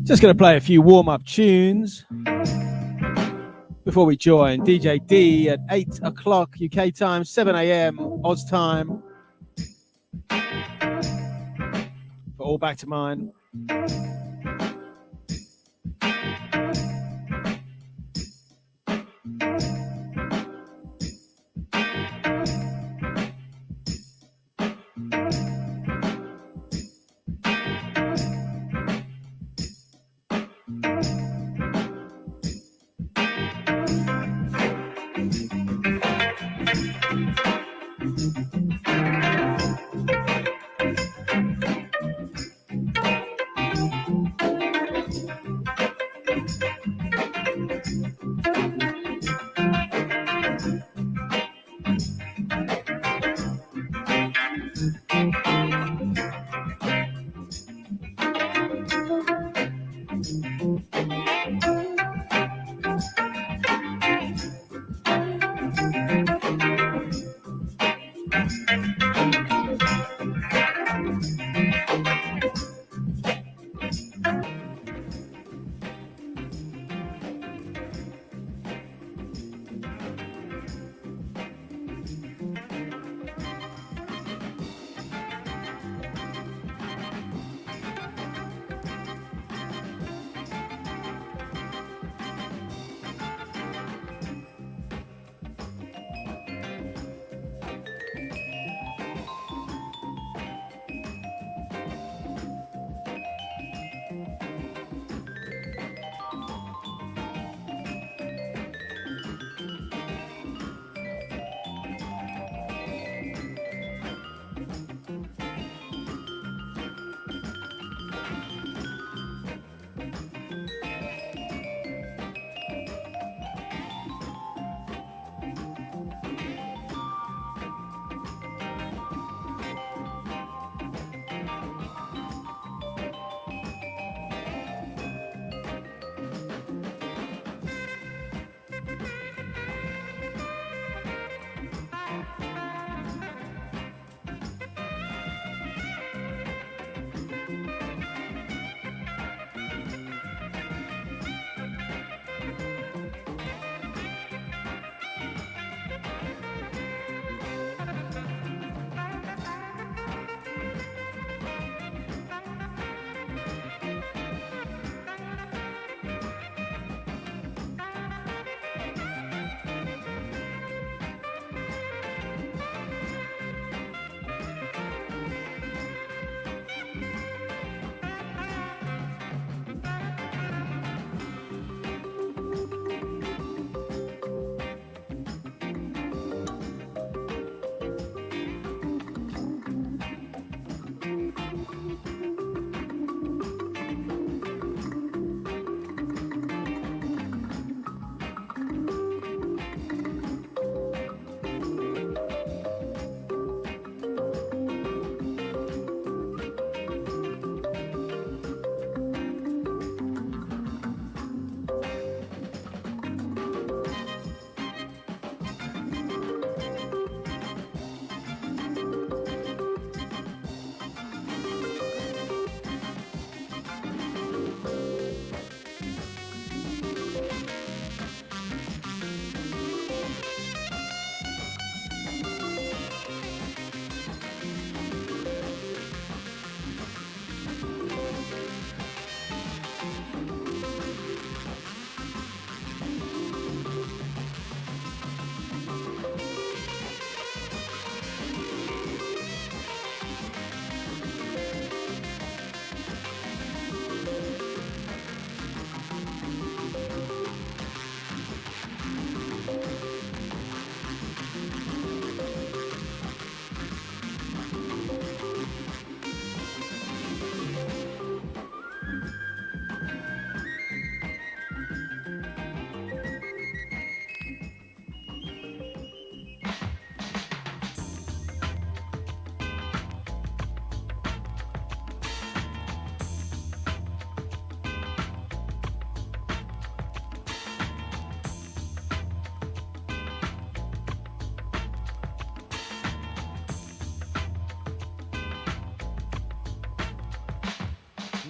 Just going to play a few warm-up tunes before we join DJ D at 8 o'clock UK time, 7 a.m. Oz time for All Back to Mine.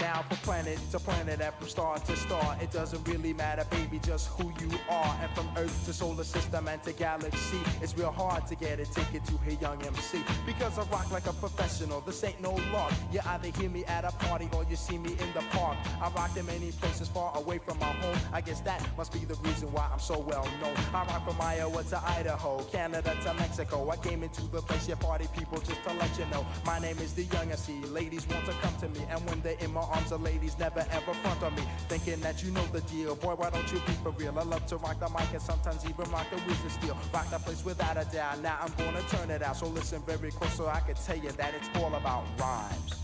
now from planet to planet and from star to star. It doesn't really matter, baby, just who you are. And from Earth to solar system and to galaxy, it's real hard to get a ticket to hear Young MC. Because I rock like a professional, this ain't no lark. You either hear me at a party or you see me in the park. I rock in many places far away from my home. I guess that must be the reason why I'm so well known. I rock from Iowa to Idaho, Canada to Mexico. I came into the place, yeah, party people, just to let you know. My name is the Young MC. Ladies want to come to me, and when they're in my arms, the ladies never ever front on me. Thinking that you know the deal, boy, why don't you be for real? I love to rock the mic and sometimes even rock the wheels of steel. Rock the place without a doubt. Now I'm gonna turn it out, so listen very close so I can tell you that it's all about rhymes.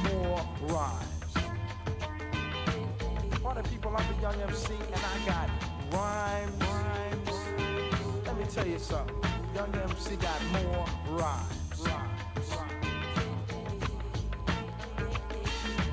More rhymes. All the people, I'm the Young MC, and I got rhymes. Let me tell you something. Young MC got more rhymes.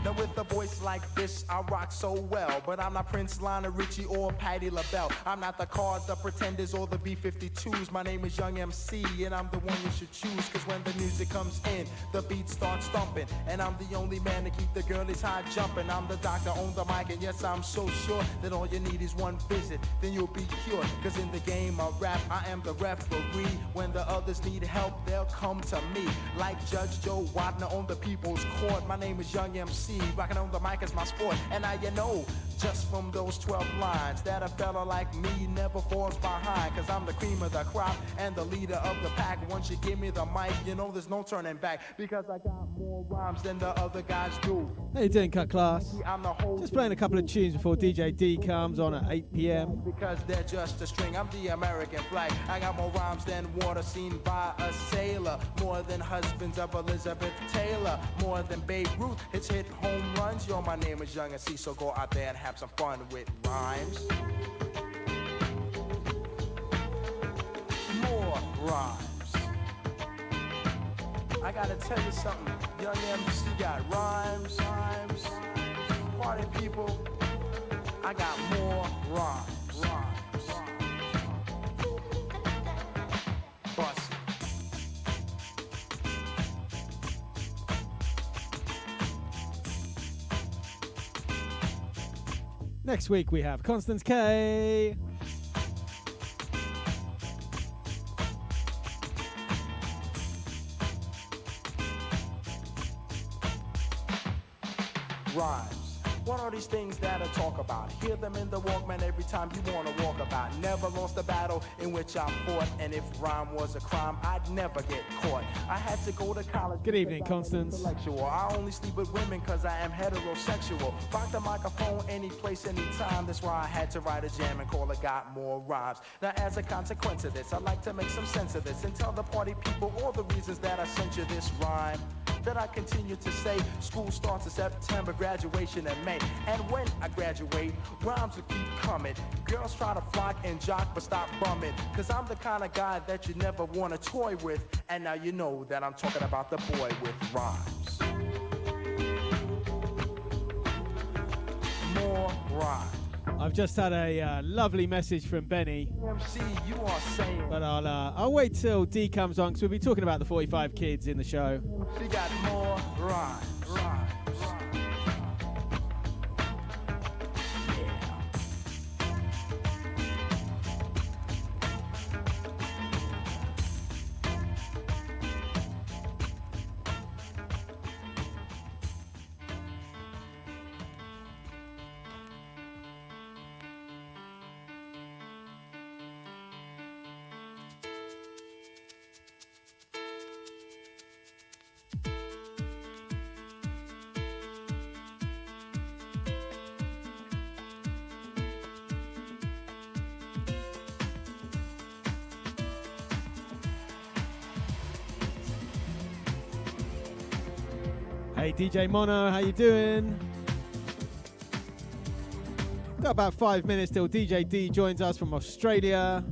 Now with a voice like this, I rock so well. But I'm not Prince, Lionel Richie, or Patti LaBelle. I'm not the Cars, the Pretenders, or the B-52s. My name is Young MC, and I'm the one you should choose. Cause when the music comes in, the beat starts thumping. And I'm the only man to keep the girlies high jumping. I'm the doctor on the mic, and yes, I'm so sure that all you need is one visit, then you'll be cured. Cause in the game of rap, I am the referee. When the others need help, they'll come to me. Like Judge Joe Wagner on the People's Court. My name is Young MC. Rocking on the mic is my sport, and now you know just from those 12 lines that a fella like me never falls behind. Cause I'm the cream of the crop and the leader of the pack. Once you give me the mic, you know there's no turning back. Because I got more rhymes than the other guys do. How you doing, Cut Class? Just playing a couple of tunes before DJ D comes on at 8 p.m. Because they're just a string, I'm the American flag. I got more rhymes than water seen by a sailor. More than husbands of Elizabeth Taylor. More than Babe Ruth, it's hit home runs. Yo, my name is Young MC, so go out there and have some fun with rhymes. More rhymes. I gotta tell you something, Young MC got rhymes. Party people, I got more rhymes. Bust it. Next week we have Constance K. Rhymes. What are these things that I talk about? Hear them in the Walkman every time you wanna walk about. Never lost a battle in which I fought, and if rhyme was a crime, I'd never get caught. I had to go to college. Good evening, Constance. I only sleep with women cause I am heterosexual. Rock the microphone any place, anytime. That's why I had to write a jam and call it Got More Rhymes. Now as a consequence of this, I'd like to make some sense of this and tell the party people all the reasons that I sent you this rhyme. That I continue to say, school starts in September, graduation in May. And when I graduate, rhymes will keep coming. Girls try to flock and jock, but stop bumming. Cause I'm the kind of guy that you never want to toy with. And now you know that I'm talking about the boy with rhymes. More rhymes. I've just had a lovely message from Benny. MC, you are saying. But I'll wait till D comes on because we'll be talking about the 45 kids in the show. She got more rhymes. Hey DJ Mono, how you doing? Got about 5 minutes till DJ D joins us from Australia.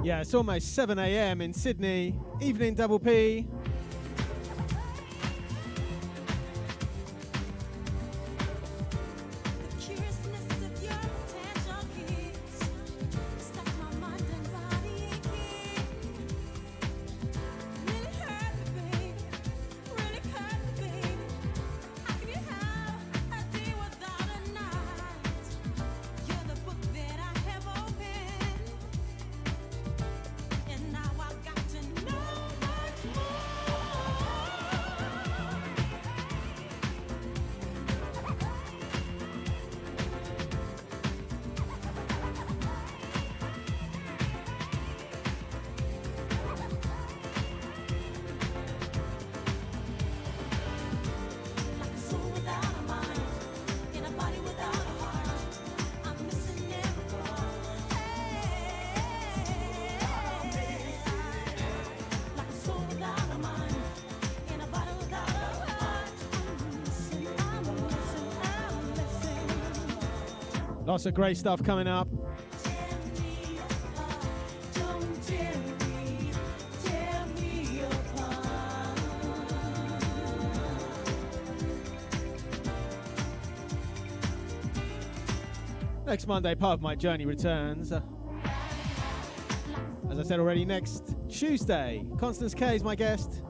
Yeah, it's almost 7 a.m. in Sydney. Evening, Double P. Lots of great stuff coming up. Next Monday, part of my journey returns. As I said already, next Tuesday, Constance K is my guest.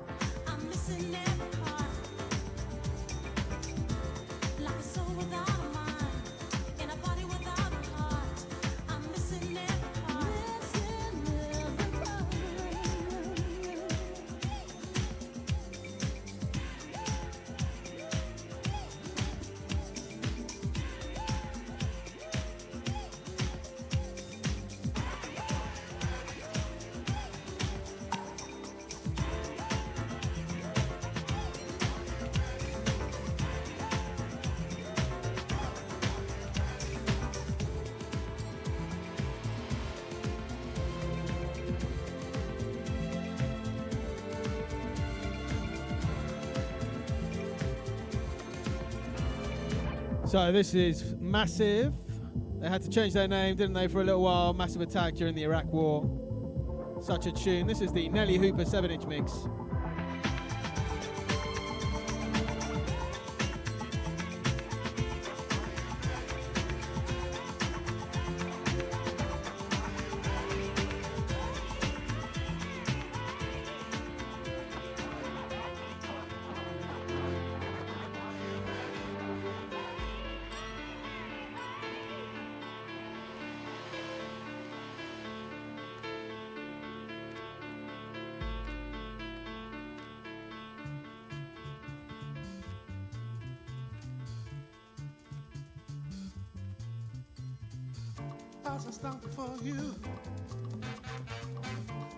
So this is Massive. They had to change their name, didn't they, for a little while? Massive Attack during the Iraq War. Such a tune. This is the Nelly Hooper 7-inch mix. As I stand before you,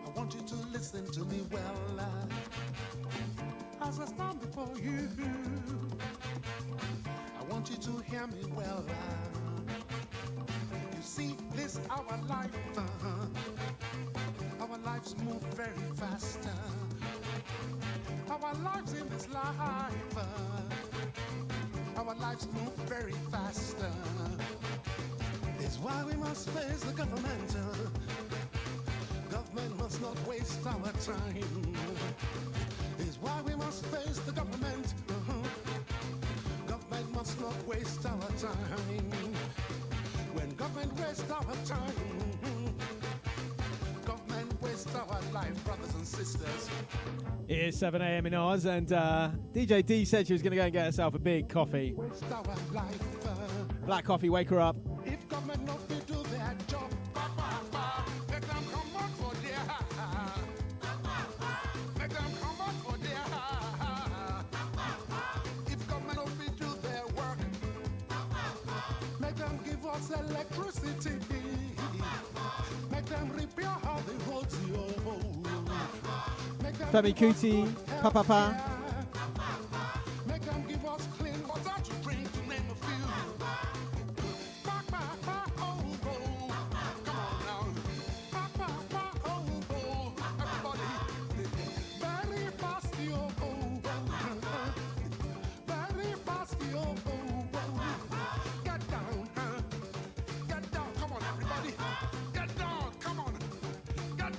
I want you to listen to me well. As I stand before you, I want you to hear me well. You see, this our life, our lives move very fast. Our lives in this life, our lives move very fast. It's why we must face the government. Government must not waste our time. It's why we must face the government. Government must not waste our time. When government wastes our time, government wastes our life, brothers and sisters. It is 7 a.m. in Oz, and DJ D said she was going to go and get herself a big coffee. Waste our life. Black coffee, wake her up. If government not fit do their job, make them come out for their make them come out for their if government not fit do their work, make them give us electricity, make them repair all the roads, make them Femi Kuti, Papa. make them give us clean water to drink, to name a few. Get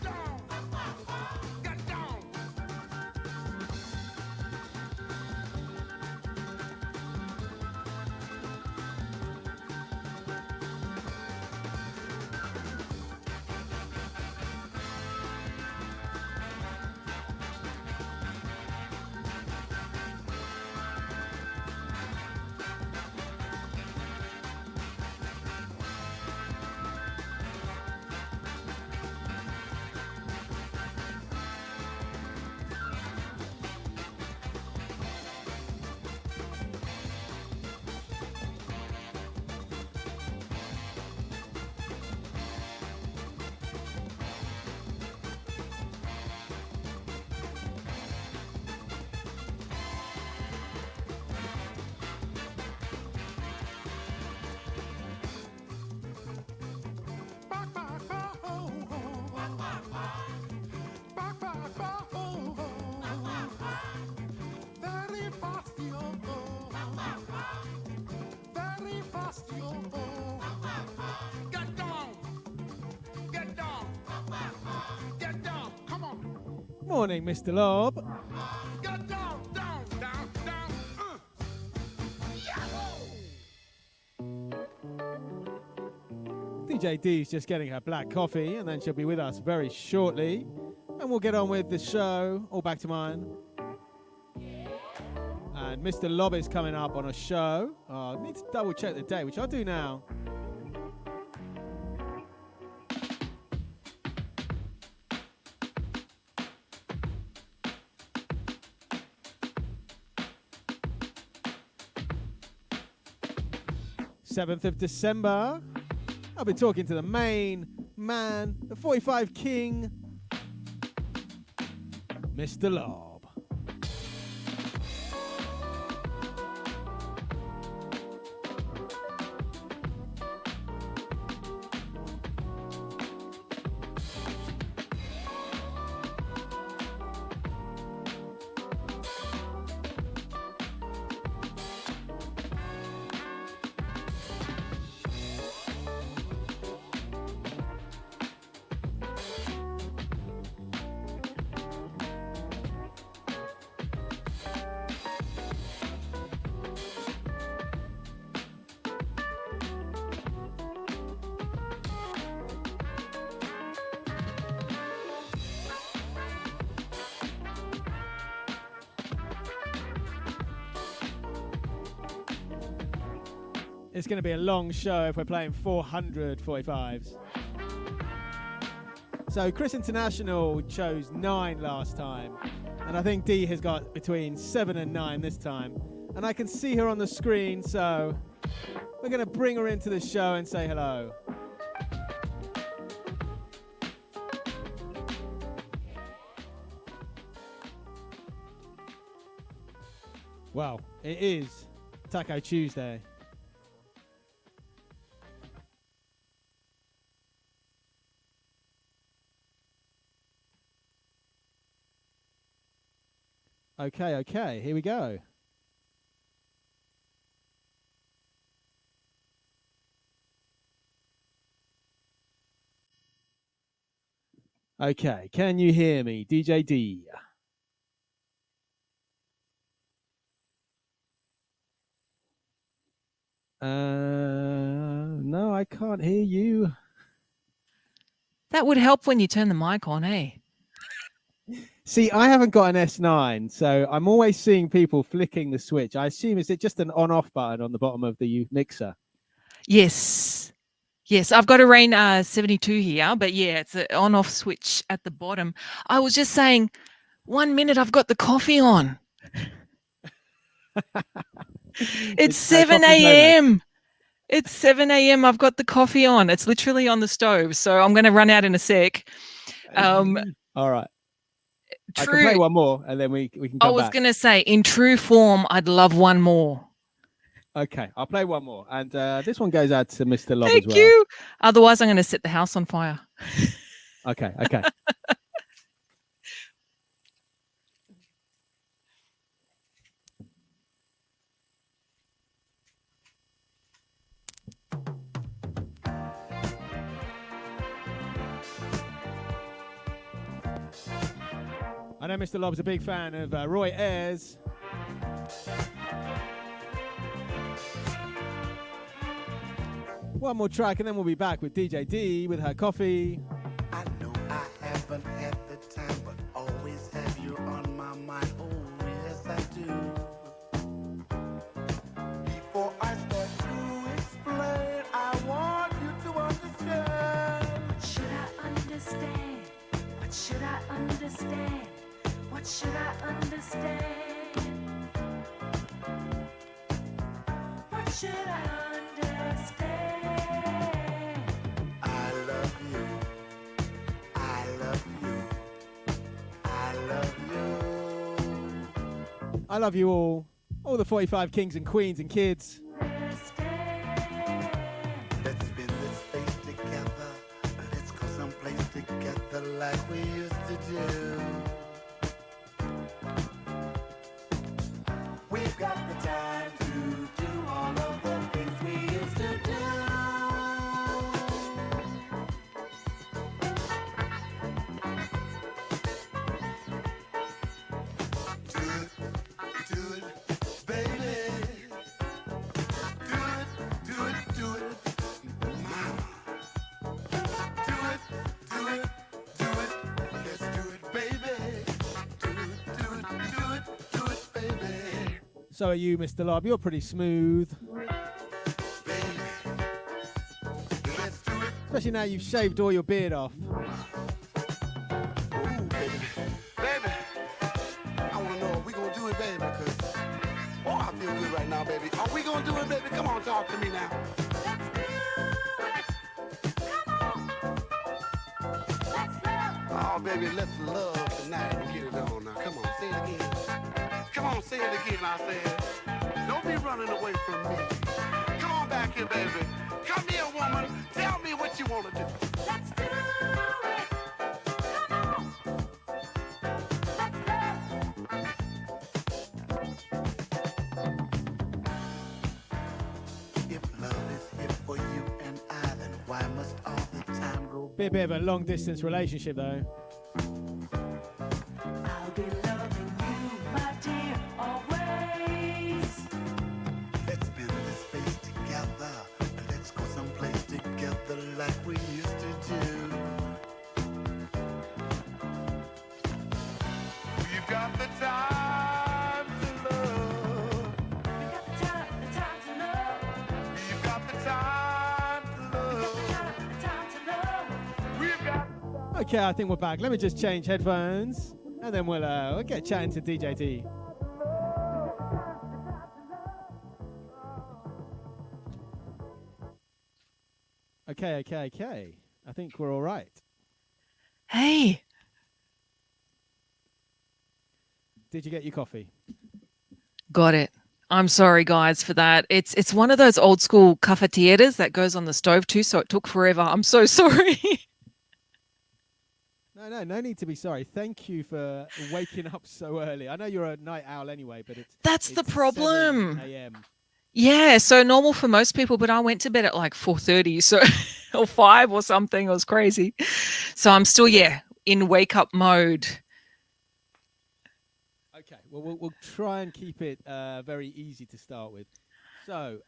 Morning, Mr. Lob. Get down, down, down, down. DJ D's just getting her black coffee, and then she'll be with us very shortly. And we'll get on with the show. All back to mine. And Mr. Lob is coming up on a show. I need to double check the date, which I'll do now. December 7th. I'll be talking to the main man, the 45 King, Mr. Lob. It's going to be a long show if we're playing 400 45s. So Chris International chose 9 last time, and I think Dee has got between 7 and 9 this time. And I can see her on the screen, so we're going to bring her into the show and say hello. Well, it is Taco Tuesday. Okay, here we go. Okay, can you hear me, DJ D? No, I can't hear you. That would help when you turn the mic on, eh? See, I haven't got an S9, so I'm always seeing people flicking the switch. I assume, is it just an on-off button on the bottom of the mixer? Yes. I've got a Rain 72 here, but yeah, it's an on-off switch at the bottom. I was just saying, 1 minute, I've got the coffee on. It's 7 a.m. It's 7 a.m. I've got the coffee on. It's literally on the stove, so I'm going to run out in a sec. All right. I can play one more, and then we can come back. I was going to say, in true form, I'd love one more. Okay, I'll play one more. And this one goes out to Mr. Lob Thank as well. you. Otherwise, I'm going to set the house on fire. Okay. I know Mr. Lob's a big fan of Roy Ayers. One more track and then we'll be back with DJ D with her coffee. I know I haven't had the time, but always have you on my mind. Oh, yes, I do. Before I start to explain, I want you to understand. Should I understand? What should I understand? What should I understand? What should I understand? I love you. I love you. I love you. I love you all the 45 kings and queens and kids. Let's spend this space together. Let's go someplace together like we used to do. We've got the time to do all of the things we used to do. So are you, Mr. Lob. You're pretty smooth. Especially now you've shaved all your beard off. Ooh, baby. Baby, I want to know, are we going to do it, baby? Because, oh, I feel good right now, baby. Are we going to do it, baby? Come on, talk to me now. Oh, baby, let's love tonight and get it on now. Come on, say it again. Come on, say it again, I said. Don't be running away from me. Come on back here, baby. Come here, woman. Tell me what you want to do. Let's do it. Come on. Let's love. If love is here for you and I, then why must all the time go Be a bit of a long distance relationship though. I'll be loving you, my dear, always. Let's spend this space together. Let's go someplace together like we used to do. We've got the time to love. We got the time to love. We've got the time to love. The time to love. We've got. Okay, I think we're back. Let me just change headphones and then we'll get chatting to DJ D. Okay. I think we're all right. Hey, Did you get your coffee? got it. I'm sorry, guys, for that. It's one of those old school cafetieras that goes on the stove too, so it took forever. I'm so sorry. No need to be sorry. Thank you for waking up so early. I know you're a night owl anyway, but That's the it's problem. 7 a.m. Yeah, so normal for most people, but I went to bed at like 4:30, so or 5 or something. It was crazy. So I'm still in wake up mode. Okay, well, we'll try and keep it very easy to start with. So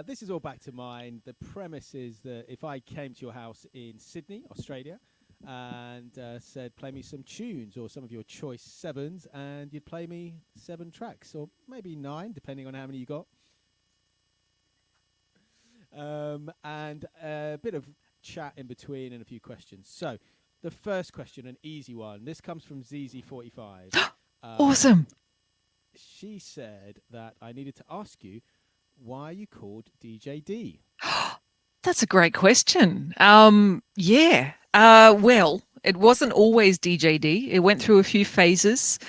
this is all back to mind. The premise is that if I came to your house in Sydney, Australia, and said, play me some tunes or some of your choice sevens, and you'd play me 7 tracks, or maybe 9, depending on how many you got. And a bit of chat in between and a few questions. So the first question, an easy one. This comes from ZZ45. Awesome. She said that I needed to ask you, why are you called DJ D? That's a great question. Well, it wasn't always DJD. It went through a few phases.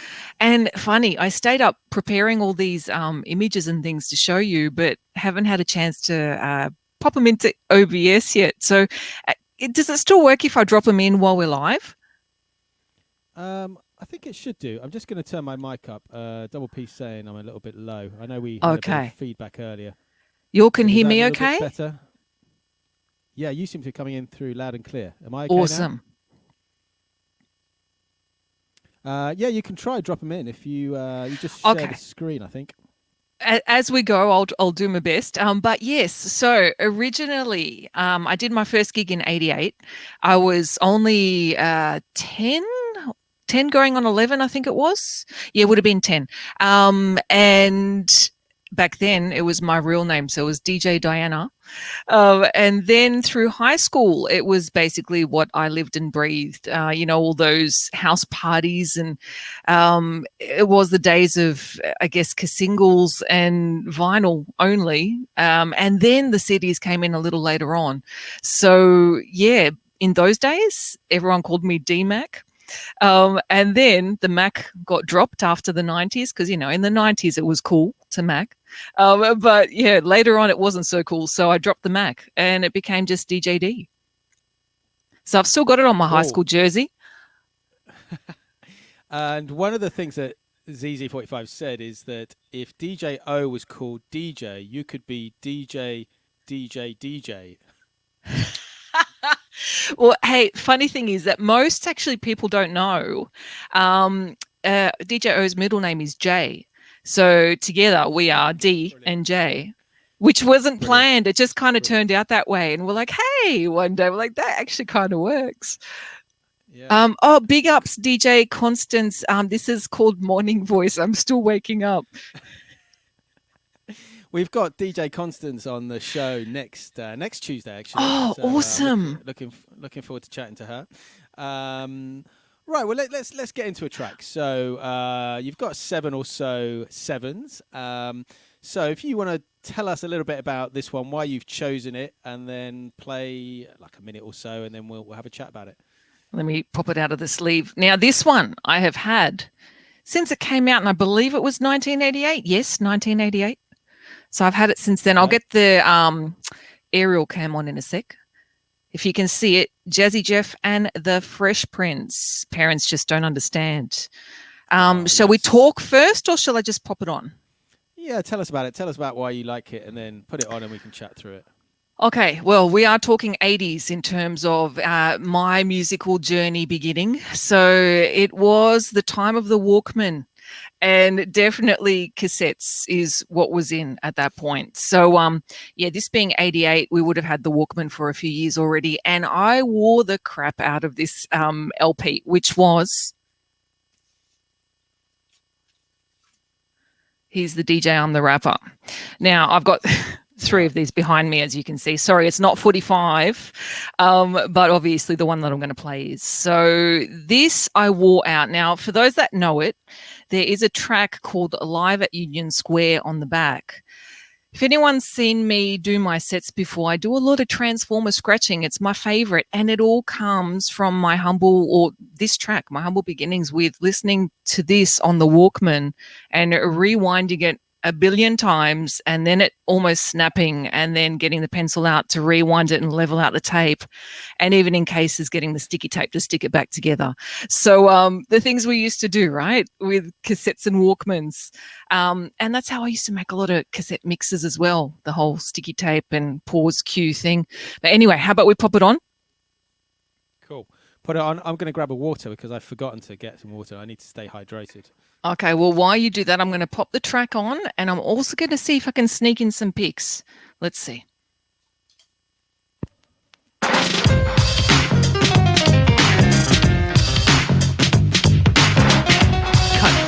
And funny, I stayed up preparing all these images and things to show you, but haven't had a chance to pop them into OBS yet. So does it still work if I drop them in while we're live? I think it should do. I'm just going to turn my mic up. Double P saying I'm a little bit low. I know we had a bit of feedback earlier. You all can Is hear that me a little bit okay? better? Yeah, you seem to be coming in through loud and clear. Am I okay Awesome. now? Yeah, you can try drop them in if you just share the screen, I think. As we go, I'll do my best. But yes, so originally I did my first gig in '88. I was only 10 going on 11, I think it was. Yeah, it would have been 10. And back then it was my real name, so it was DJ Diana. And then through high school, it was basically what I lived and breathed, all those house parties. And it was the days of, I guess, singles and vinyl only. And then the CDs came in a little later on. So, yeah, in those days, everyone called me D-Mac. And then the Mac got dropped after the 90s because, in the 90s it was cool to Mac. But yeah, later on it wasn't so cool. So I dropped the Mac and it became just DJD. So I've still got it on my high school jersey. And one of the things that ZZ45 said is that if DJ O was called DJ, you could be DJ. Well, hey, funny thing is that most actually people don't know DJ O's middle name is J. So together we are D and J, which wasn't planned. It just kind of turned out that way. And we're like, hey, one day we're like, that actually kind of works. Yeah. Big ups, DJ Constance. This is called Morning Voice. I'm still waking up. We've got DJ Constance on the show next Tuesday, actually. Oh, So, awesome! Looking forward to chatting to her. Right, well let's get into a track. So you've got 7 or so sevens. So if you want to tell us a little bit about this one, why you've chosen it, and then play like a minute or so, and then we'll have a chat about it. Let me pop it out of the sleeve. Now, this one I have had since it came out, and I believe it was 1988. Yes, 1988. So I've had it since then. Okay. I'll get the aerial cam on in a sec. If you can see it, Jazzy Jeff and the Fresh Prince. Parents just don't understand. Shall we talk first, or shall I just pop it on? Yeah, tell us about it. Tell us about why you like it, and then put it on and we can chat through it. Okay, well, we are talking 80s in terms of my musical journey beginning. So it was the time of the Walkman, and definitely cassettes is what was in at that point. So, this being 88, we would have had the Walkman for a few years already, and I wore the crap out of this LP, which was... He's the DJ, I'm the rapper. Now, I've got 3 of these behind me, as you can see. Sorry, it's not 45, but obviously the one that I'm going to play is. So this I wore out. Now, for those that know it, there is a track called Live at Union Square on the back. If anyone's seen me do my sets before, I do a lot of Transformer scratching. It's my favorite, and it all comes from my humble beginnings with listening to this on the Walkman and rewinding it a billion times, and then it almost snapping, and then getting the pencil out to rewind it and level out the tape, and even in cases getting the sticky tape to stick it back together. So the things we used to do, right, with cassettes and Walkmans, and that's how I used to make a lot of cassette mixes as well, the whole sticky tape and pause cue thing. But anyway, how about we pop it on? Cool. Put it on. I'm going to grab a water because I've forgotten to get some water. I need to stay hydrated. Okay, well, while you do that, I'm going to pop the track on, and I'm also going to see if I can sneak in some pics. Let's see. Cut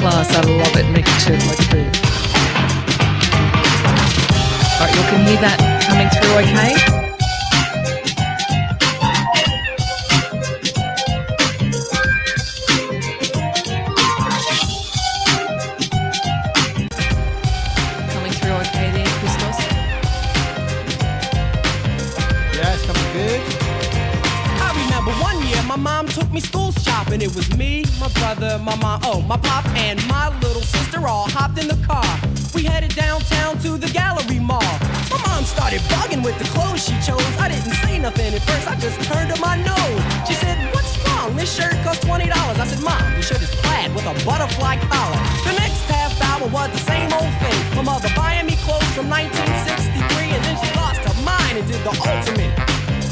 class, I love it. Make it turn like food. All right, you can hear that coming through okay? My mom took me school shopping. It was me, my brother, my mom, my pop, and my little sister all hopped in the car. We headed downtown to the Gallery Mall. My mom started bugging with the clothes she chose. I didn't say nothing at first, I just turned to my nose. She said, "What's wrong? This shirt costs $20. I said, "Mom, the shirt is plaid with a butterfly collar." The next half hour was the same old thing. My mother buying me clothes from 1963, and then she lost her mind and did the ultimate.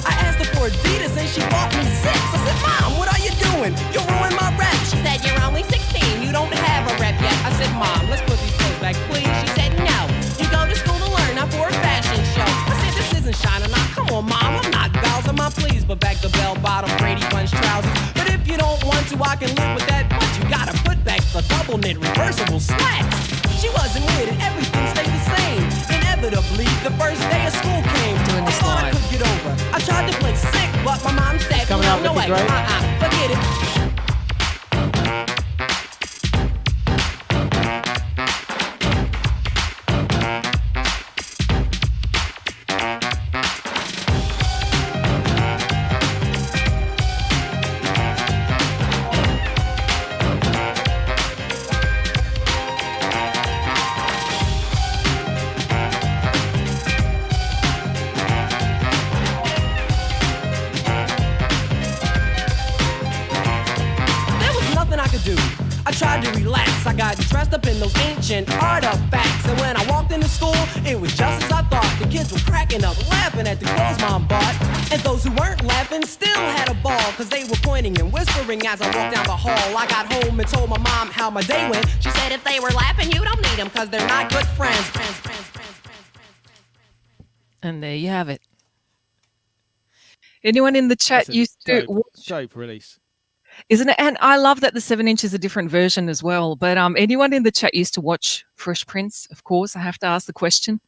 I asked her for Adidas and she bought me 6. I said, "Mom, what are you doing? You ruined my rep." She said, "You're only 16, you don't have a rep yet." I said, "Mom, let's put these clothes back, please." She said, "No, you go to school to learn, not for a fashion show." I said, "This isn't China now, come on, Mom, I'm not Bowser, my please." But back the bell-bottom Brady Bunch trousers. But if you don't want to, I can live with that. But you gotta put back the double knit reversible slacks. She wasn't with it, everything stayed the same. Inevitably, the first day of school came. Doing this I thought I live. could get over. I tried to play sick, but my mom said, Coming out "No way, looking great. forget it." I got dressed up in those ancient artifacts, and when I walked into school, it was just as I thought. The kids were cracking up, laughing at the clothes Mom bought, and those who weren't laughing still had a ball, cause they were pointing and whispering as I walked down the hall. I got home and told my mom how my day went. She said, "If they were laughing, you don't need them, cause they're not good friends." And there you have it. Anyone in the chat used to watch dope release, isn't it? And I love that the 7-inch is a different version as well. But anyone in the chat used to watch Fresh Prince? Of course, I have to ask the question.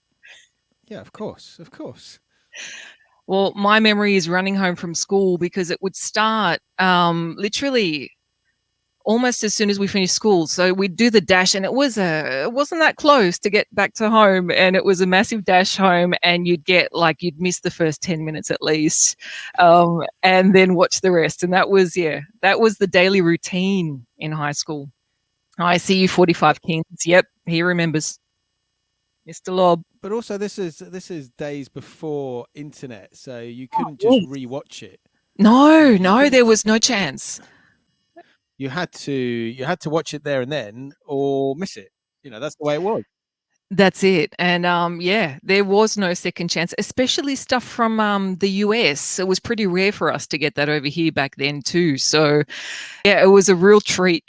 Yeah, of course, of course. Well, my memory is running home from school because it would start literally almost as soon as we finished school. So we'd do the dash, and it wasn't that close to get back to home, and it was a massive dash home, and you'd miss the first 10 minutes at least, and then watch the rest. And that was the daily routine in high school. I see you 45 Kings. Yep, he remembers. Mr. Lob. But also, this is days before internet, so you couldn't just rewatch it. No, there was no chance. You had to watch it there and then, or miss it. That's the way it was. That's it. And there was no second chance, especially stuff from the US. It was pretty rare for us to get that over here back then too. So yeah, it was a real treat,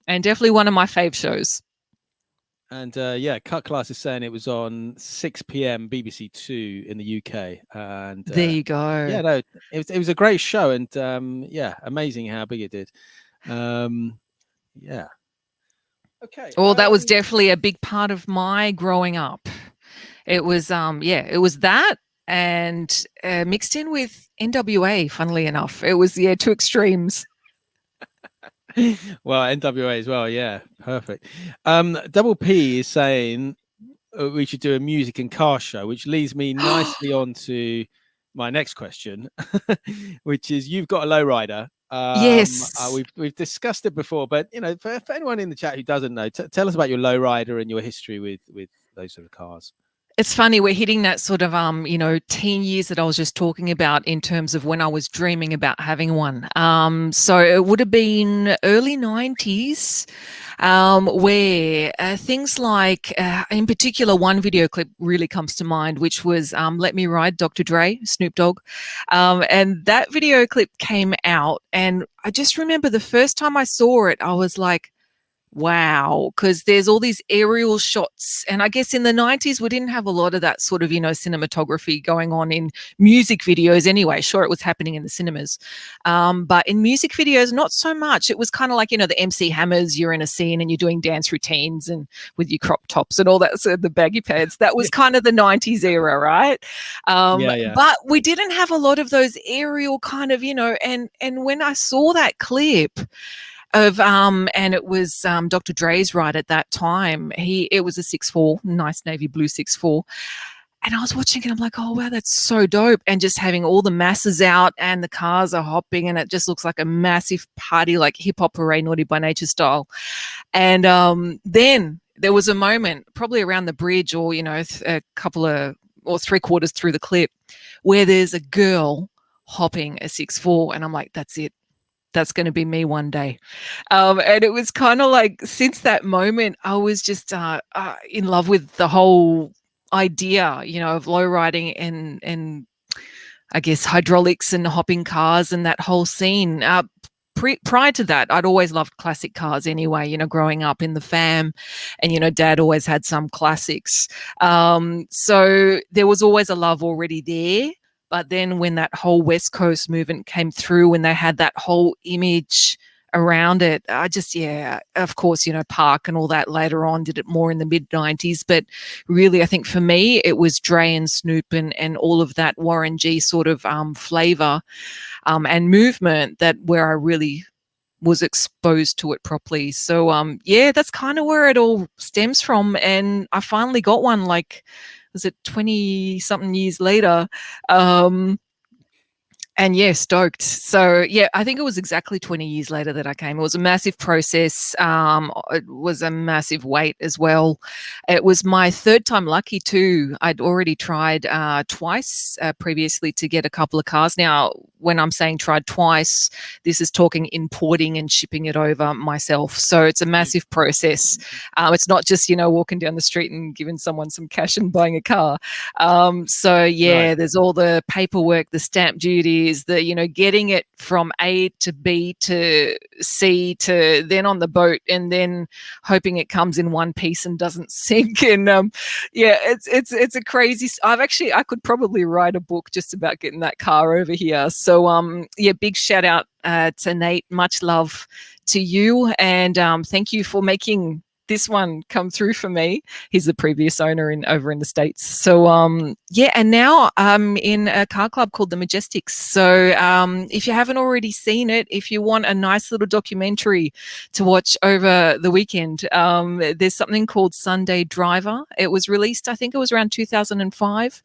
and definitely one of my fave shows. And Cut Class is saying it was on 6 p.m. BBC Two in the UK. And there you go. Yeah, no, it was a great show, and amazing how big it did. Yeah. Okay. Well, that was definitely a big part of my growing up. It was it was that, and mixed in with NWA. Funnily enough, it was two extremes. Well, NWA as well, yeah, perfect. Double P is saying we should do a music and car show, which leads me nicely on to my next question, which is, you've got a lowrider. Yes, we've discussed it before, but for anyone in the chat who doesn't know, tell us about your lowrider and your history with those sort of cars. It's funny, we're hitting that sort of, teen years that I was just talking about in terms of when I was dreaming about having one. So it would have been early 90s, where things like, in particular, one video clip really comes to mind, which was Let Me Ride, Dr. Dre, Snoop Dogg. And that video clip came out, and I just remember the first time I saw it, I was like, wow, because there's all these aerial shots. And I guess in the 90s, we didn't have a lot of that sort of, cinematography going on in music videos anyway. Sure, it was happening in the cinemas. But in music videos, not so much. It was kind of like, the MC Hammers, you're in a scene and you're doing dance routines and with your crop tops and all that, so the baggy pants. That was kind of the 90s era, right? But we didn't have a lot of those aerial kind of, and when I saw that clip of and it was Dr. Dre's ride at that time. It was a 6.4, nice navy blue 6.4. And I was watching it, I'm like, oh wow, that's so dope. And just having all the masses out and the cars are hopping, and it just looks like a massive party, like hip hop parade, Naughty by Nature style. And then there was a moment, probably around the bridge, or a couple of or 3/4 through the clip, where there's a girl hopping a 6.4, and I'm like, that's it. That's going to be me one day. And it was kind of like, since that moment, I was just in love with the whole idea, of low riding and I guess hydraulics and hopping cars and that whole scene. Prior to that, I'd always loved classic cars anyway, growing up in the fam, and, Dad always had some classics. So there was always a love already there. But then when that whole West Coast movement came through and they had that whole image around it, I just, of course, Park and all that later on did it more in the mid-90s. But really, I think for me, it was Dre and Snoop and all of that Warren G sort of flavour and movement where I really was exposed to it properly. So, that's kind of where it all stems from. And I finally got one, like, was it 20 something years later? And stoked. So I think it was exactly 20 years later that I came. It was a massive process. It was a massive wait as well. It was my third time lucky too. I'd already tried twice previously to get a couple of cars. Now, when I'm saying tried twice, this is talking importing and shipping it over myself. So it's a massive process. It's not just, walking down the street and giving someone some cash and buying a car. Right. There's all the paperwork, the stamp duty, getting it from A to B to C to then on the boat, and then hoping it comes in one piece and doesn't sink. And it's a crazy. I could probably write a book just about getting that car over here. So big shout out to Nate. Much love to you, and thank you for making this one come through for me. He's the previous owner over in the States. So yeah, and now I'm in a car club called the Majestics. So if you haven't already seen it, if you want a nice little documentary to watch over the weekend, there's something called Sunday Driver. It was released, I think it was around 2005,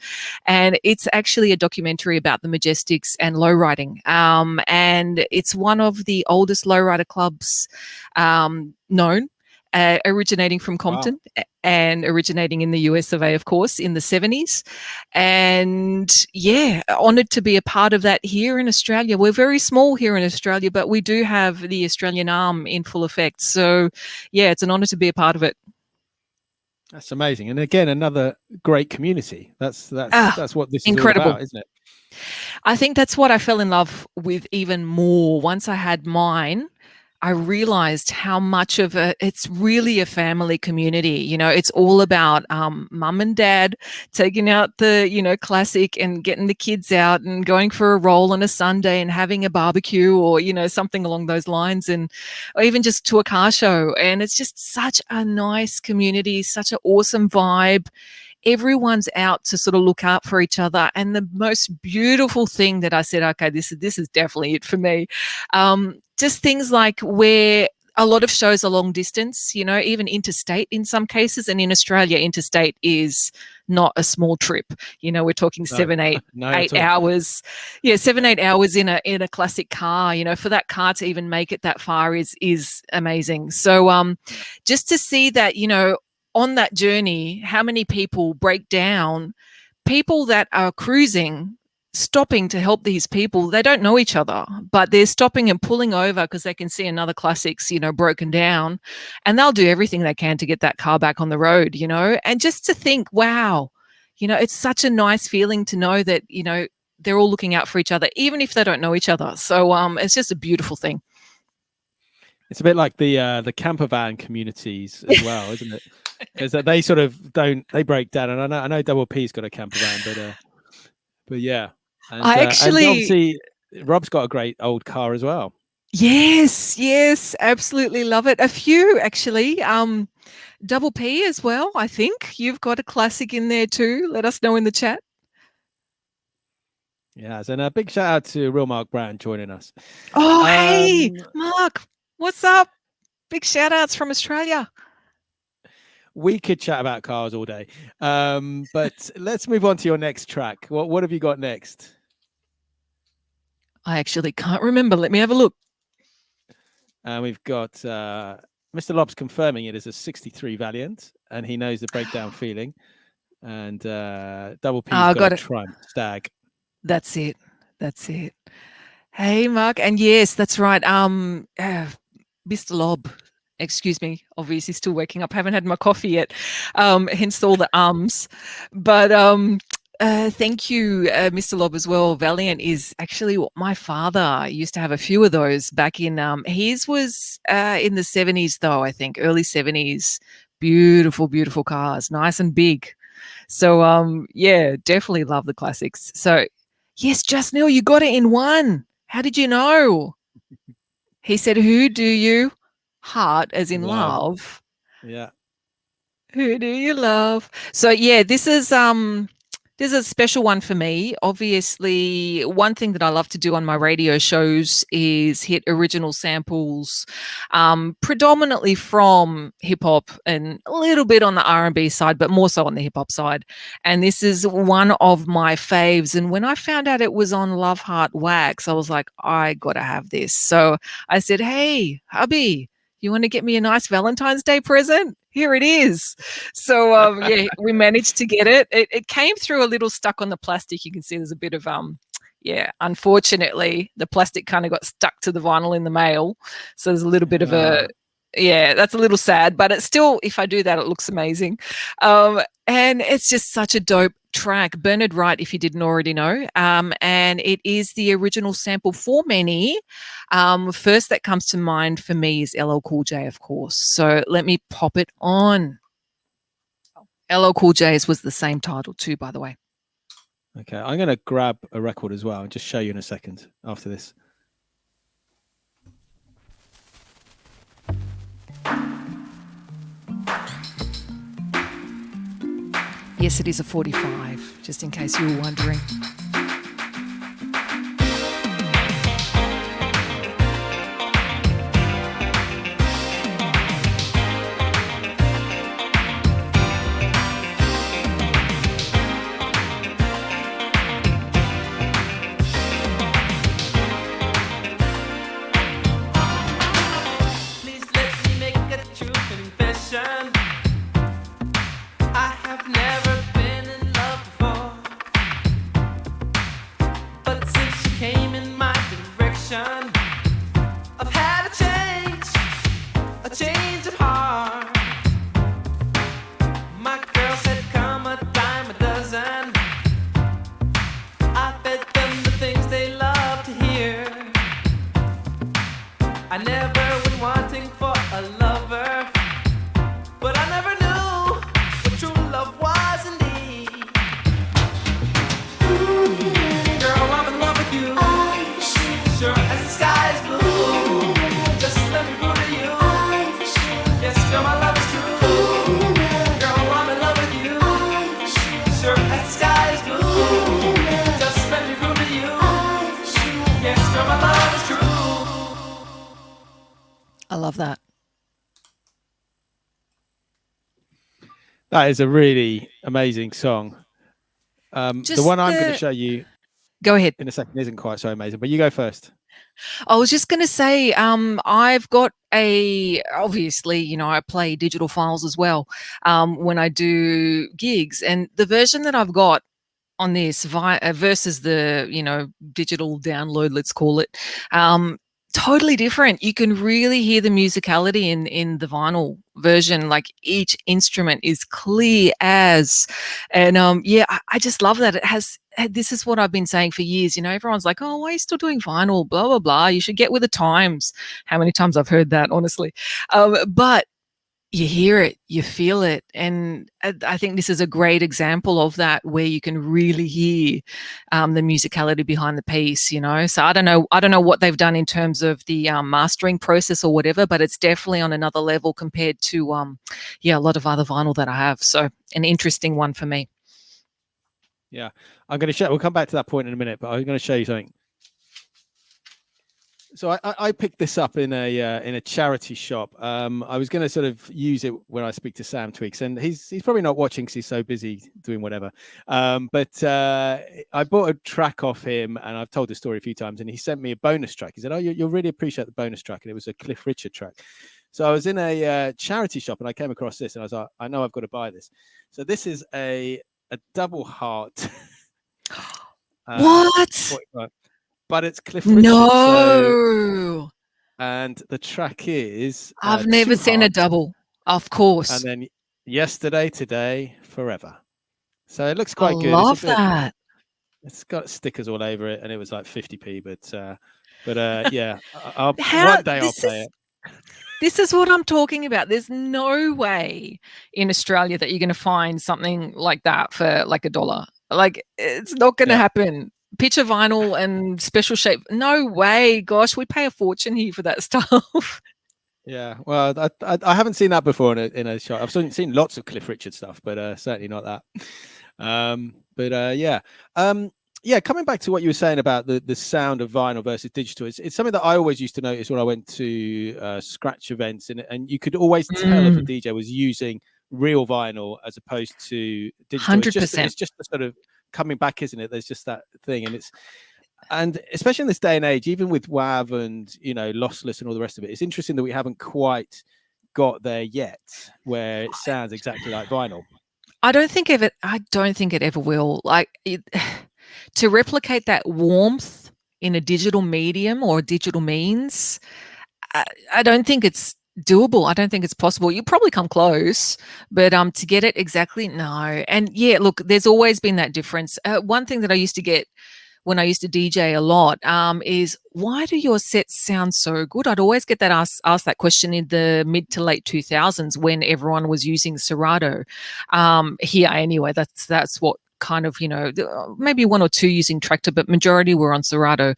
and it's actually a documentary about the Majestics and lowriding. And it's one of the oldest lowrider clubs known. Originating from Compton. Wow. And originating in the US of A, of course, in the 70s. And yeah, honoured to be a part of that here in Australia. We're very small here in Australia, but we do have the Australian arm in full effect. So yeah, it's an honour to be a part of it. That's amazing. And again, another great community. That's what this is incredible. All about, isn't it? I think that's what I fell in love with even more. Once I had mine, I realized how much of it's really a family community. You know, it's all about mum and dad taking out the, classic and getting the kids out and going for a roll on a Sunday and having a barbecue or, something along those lines, or even just to a car show. And it's just such a nice community, such an awesome vibe. Everyone's out to sort of look out for each other. And the most beautiful thing that I said, okay, this is definitely it for me. Just things like where a lot of shows are long distance, even interstate in some cases. And in Australia, interstate is not a small trip. We're talking 8 hours. Yeah, 8 hours in a classic car. For that car to even make it that far is amazing. So just to see that, on that journey, how many people break down, people that are cruising, stopping to help these people. They don't know each other, but they're stopping and pulling over because they can see another classic's, broken down, and they'll do everything they can to get that car back on the road, and just to think, wow, it's such a nice feeling to know that, they're all looking out for each other, even if they don't know each other. So it's just a beautiful thing. It's a bit like the camper van communities as well, isn't it? Because they sort of they break down. And I know Double P's got a camper van, but yeah. And, and obviously Rob's got a great old car as well. Yes, absolutely love it. A few actually. Double P as well. I think you've got a classic in there too. Let us know in the chat. Yes, and a big shout out to Real Mark Brown joining us. Oh, hey, Mark, what's up? Big shout outs from Australia. We could chat about cars all day, but let's move on to your next track. What have you got next? I actually can't remember. Let me have a look. We've got Mr. Lob's confirming it is a 63 Valiant, and he knows the breakdown feeling. And Double P's got a Triumph Stag. That's it. Hey, Mark. And yes, that's right. Mr. Lob. Excuse me, obviously still waking up. Haven't had my coffee yet, hence all the ums. But thank you, Mr. Lob, as well. Valiant is actually what my father used to have a few of those back in. His was in the 70s, though, I think, early 70s. Beautiful, beautiful cars, nice and big. So, yeah, definitely love the classics. So, yes, Just Neil, you got it in one. How did you know? He said, who do you heart, as in love? Yeah. Who do you love? So yeah, this is a special one for me. Obviously, one thing that I love to do on my radio shows is hit original samples, predominantly from hip hop and a little bit on the R&B side, but more so on the hip hop side. And this is one of my faves. And when I found out it was on Love Heart Wax, I was like, I gotta have this. So I said, hey, hubby, you want to get me a nice Valentine's Day present? Here it is. So, yeah, we managed to get it. It came through a little stuck on the plastic. You can see there's a bit of, unfortunately, the plastic kind of got stuck to the vinyl in the mail. So there's a little bit of that's a little sad. But it's still, if I do that, it looks amazing. And it's just such a dope track. Bernard Wright, if you didn't already know. And it is the original sample for many. First that comes to mind for me is LL Cool J, of course. So let me pop it on. LL Cool J's was the same title too, by the way. Okay, I'm going to grab a record as well and just show you in a second after this. Yes, it is a 45, just in case you were wondering. Please let me make a true confession. I have never been in love before, but since you came in my direction, I've had a change of heart. My girl said, "Come a dime a dozen." I fed them the things they love to hear. I never went wanting for a lover, but I never knew what true love was indeed. Girl, I'm in love with you, sure as the sky is blue. Just let me prove to you, yes, girl, my love is true. Girl, I'm in love with you, sure as the sky is blue. Just let me prove to you, yes, girl, my love is true. I love that. That is a really amazing song. The Just one I'm going to show you Go ahead. in a second isn't quite so amazing, but you go first. I was just going to say, I've got obviously, you know, I play digital files as well when I do gigs. And the version that I've got on this versus the, you know, digital download, let's call it, totally different. You can really hear the musicality in the vinyl version. Like each instrument is clear as, and yeah, I just love that. It has. This is what I've been saying for years. You know, everyone's like, "Oh, why are you still doing vinyl?" Blah blah blah. You should get with the times. How many times I've heard that, honestly, but you hear it, you feel it, and I think this is a great example of that, where you can really hear the musicality behind the piece. You know, so I don't know what they've done in terms of the mastering process or whatever, but it's definitely on another level compared to yeah, a lot of other vinyl that I have. So an interesting one for me. Yeah, I'm going to show. We'll come back to that point in a minute, but I'm going to show you something. So I picked this up in a charity shop. I was going to sort of use it when I speak to Sam Tweaks, and he's probably not watching because he's so busy doing whatever. But I bought a track off him, and I've told this story a few times. And he sent me a bonus track. He said, "Oh, you'll really appreciate the bonus track," and it was a Cliff Richard track. So I was in a charity shop, and I came across this, and I was like, "I know I've got to buy this." So this is a double heart. What? 45. But it's Cliff Richard. No, so, and the track is I've never seen a double. Of course. And then Yesterday, Today, Forever. So it looks quite I good. Love that. It's got stickers all over it, and it was like 50p. But yeah, one day I'll play it. This is what I'm talking about. There's no way in Australia that you're going to find something like that for like $1. Like, it's not going to happen. Picture vinyl and special shape. No way. Gosh, we pay a fortune here for that stuff. Yeah, well, I haven't seen that before in a shop. I've seen lots of Cliff Richard stuff, but certainly not that. Yeah, coming back to what you were saying about the sound of vinyl versus digital, it's something that I always used to notice when I went to scratch events, and you could always tell if a DJ was using real vinyl as opposed to digital. 100%. It's just the sort of coming back, isn't it? There's just that thing, and especially in this day and age, even with WAV and, you know, lossless and all the rest of it, it's interesting that we haven't quite got there yet, where it sounds exactly like vinyl. I don't think it ever will. Like, to replicate that warmth in a digital medium or digital means, I don't think it's doable. I don't think it's possible. You probably come close, but to get it exactly, no. And yeah, look, there's always been that difference. One thing that I used to get when I used to DJ a lot is, why do your sets sound so good? I'd always get that asked that question in the mid to late 2000s when everyone was using Serato. Here anyway, that's what kind of, maybe one or two using tractor, but majority were on Serato.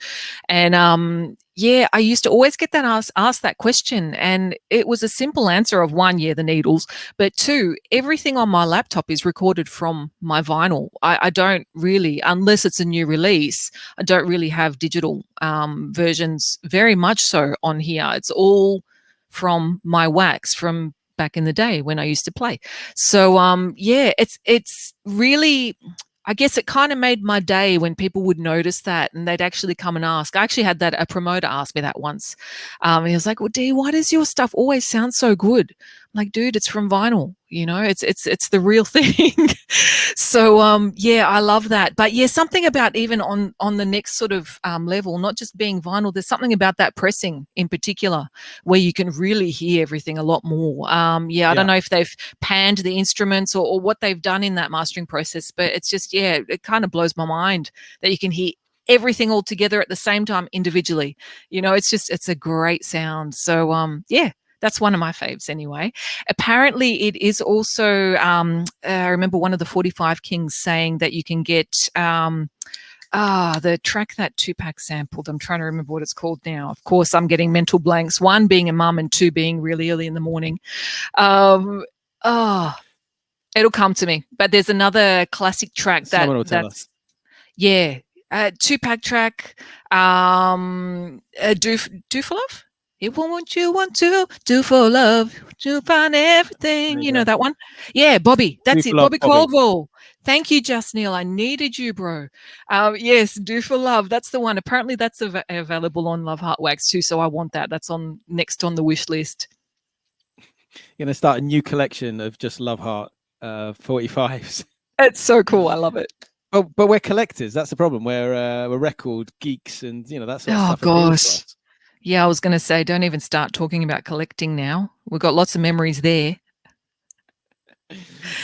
And yeah, I used to always get that asked that question, and it was a simple answer of one, yeah, the needles, but two, everything on my laptop is recorded from my vinyl. I don't really, unless it's a new release, I don't really have digital versions very much so on here. It's all from my wax from back in the day when I used to play. So yeah, it's really, I guess it kind of made my day when people would notice that and they'd actually come and ask. I actually had a promoter ask me that once. He was like, "Well, Dee, why does your stuff always sound so good?" I'm like, dude, it's from vinyl. It's the real thing. So yeah, I love that. But yeah, something about even on the next sort of level, not just being vinyl, there's something about that pressing in particular where you can really hear everything a lot more. Yeah, I don't know if they've panned the instruments or what they've done in that mastering process, but it's just, yeah, it kind of blows my mind that you can hear everything all together at the same time individually. It's a great sound. So yeah, that's one of my faves anyway. Apparently, it is also, I remember one of the 45 Kings saying that you can get the track that Tupac sampled. I'm trying to remember what it's called now. Of course, I'm getting mental blanks. One being a mum and two being really early in the morning. It'll come to me. But there's another classic track Someone will tell us. Yeah. Tupac track, Do for Love? It want to do for love to find everything. You know that one? Yeah, Bobby. That's it. Bobby Caldwell. Thank you, Just Neil. I needed you, bro. Yes, Do for Love. That's the one. Apparently, that's available on Love Heart Wax too. So I want that. That's next on the wish list. You're gonna start a new collection of just Love Heart 45s. It's so cool. I love it. But we're collectors. That's the problem. We're record geeks, and that sort of stuff. Oh gosh. Yeah, I was going to say, don't even start talking about collecting now. We've got lots of memories there.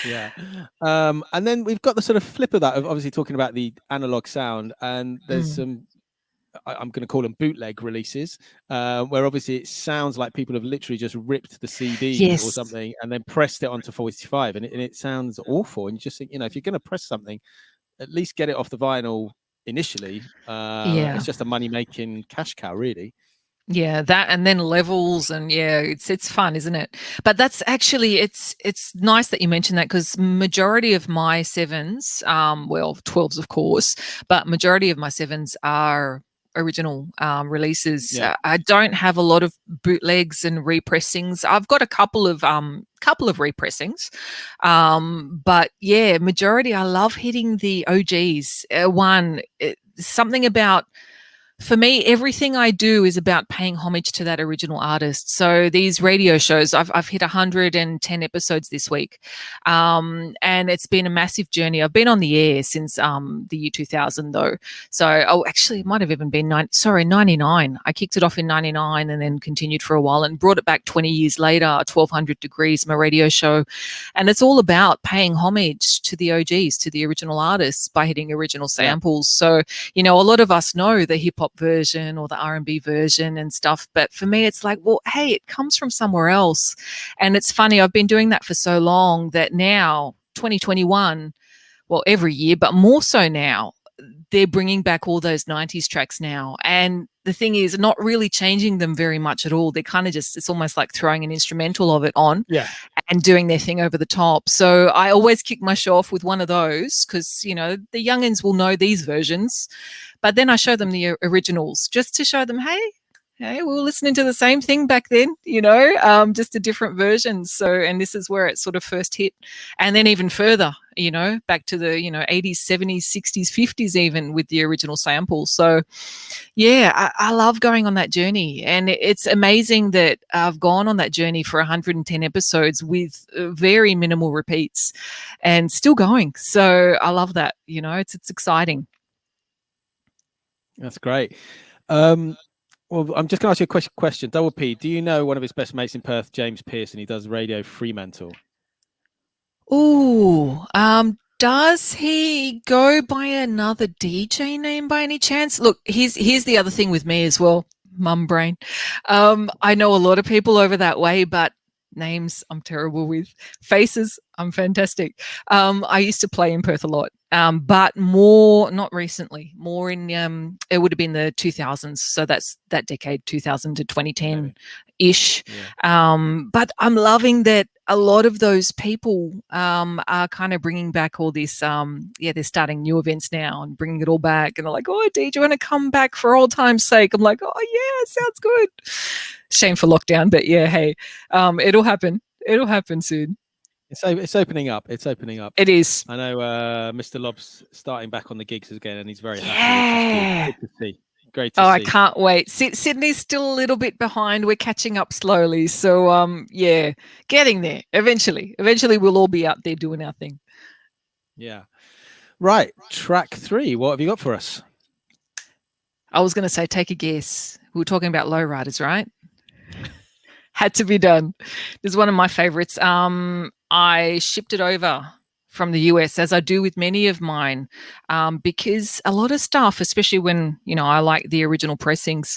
Yeah. And then we've got the sort of flip of that, of obviously talking about the analog sound, and there's some, I'm going to call them bootleg releases, where obviously it sounds like people have literally just ripped the CD or something and then pressed it onto 45, and it sounds awful. And you just think, if you're going to press something, at least get it off the vinyl initially. It's just a money-making cash cow, really. Yeah, that, and then levels, and yeah, it's fun, isn't it? But that's actually, it's nice that you mentioned that, because majority of my 7s, well, 12s of course, but majority of my 7s are original releases. I don't have a lot of bootlegs and repressings. I've got a couple of repressings, but yeah, majority, I love hitting the OGs. Something about, for me, everything I do is about paying homage to that original artist. So these radio shows, I've hit 110 episodes this week, and it's been a massive journey. I've been on the air since the year 2000, though. So, actually, it might have even been 99. I kicked it off in 99 and then continued for a while and brought it back 20 years later, 1200 Degrees, my radio show. And it's all about paying homage to the OGs, to the original artists, by hitting original samples. So, a lot of us know the hip-hop version or the R&B version and stuff, but for me it's like, well, hey, it comes from somewhere else. And it's funny, I've been doing that for so long that now 2021, well, every year, but more so now, they're bringing back all those 90s tracks now, and the thing is, not really changing them very much at all. They're kind of just, it's almost like throwing an instrumental of it on and doing their thing over the top. So I always kick my show off with one of those, because the youngins will know these versions, but then I show them the originals just to show them, hey, we were listening to the same thing back then, just a different version. So, and this is where it sort of first hit. And then even further, back to the, 80s, 70s, 60s, 50s, even with the original samples. So, yeah, I love going on that journey. And it's amazing that I've gone on that journey for 110 episodes with very minimal repeats and still going. So I love that, it's exciting. That's great. Well, I'm just going to ask you a question. Double P, do you know one of his best mates in Perth, James Pearson? He does Radio Fremantle. Ooh, does he go by another DJ name by any chance? Look, here's the other thing with me as well, mum brain. I know a lot of people over that way, but names I'm terrible with. Faces, I'm fantastic. I used to play in Perth a lot. but more not recently. More in it would have been the 2000s, so that's that decade, 2000 to 2010 ish. But I'm loving that a lot of those people are kind of bringing back all this. They're starting new events now and bringing it all back, and they're like, "Oh, Dee, do you want to come back for old time's sake?" I'm like, "Oh yeah, sounds good." Shame for lockdown, but yeah, hey, it'll happen. It'll happen soon. It's opening up. It's opening up. It is. I know Mr. Lob's starting back on the gigs again, and he's very happy. Yeah. Which is good to see. Great to see. I can't wait. Sydney's still a little bit behind. We're catching up slowly. So, yeah, getting there eventually. Eventually, we'll all be out there doing our thing. Yeah. Right. Track 3. What have you got for us? I was going to say, take a guess. We were talking about lowriders, right? Had to be done. This is one of my favorites. I shipped it over from the US, as I do with many of mine, because a lot of stuff, especially when, I like the original pressings,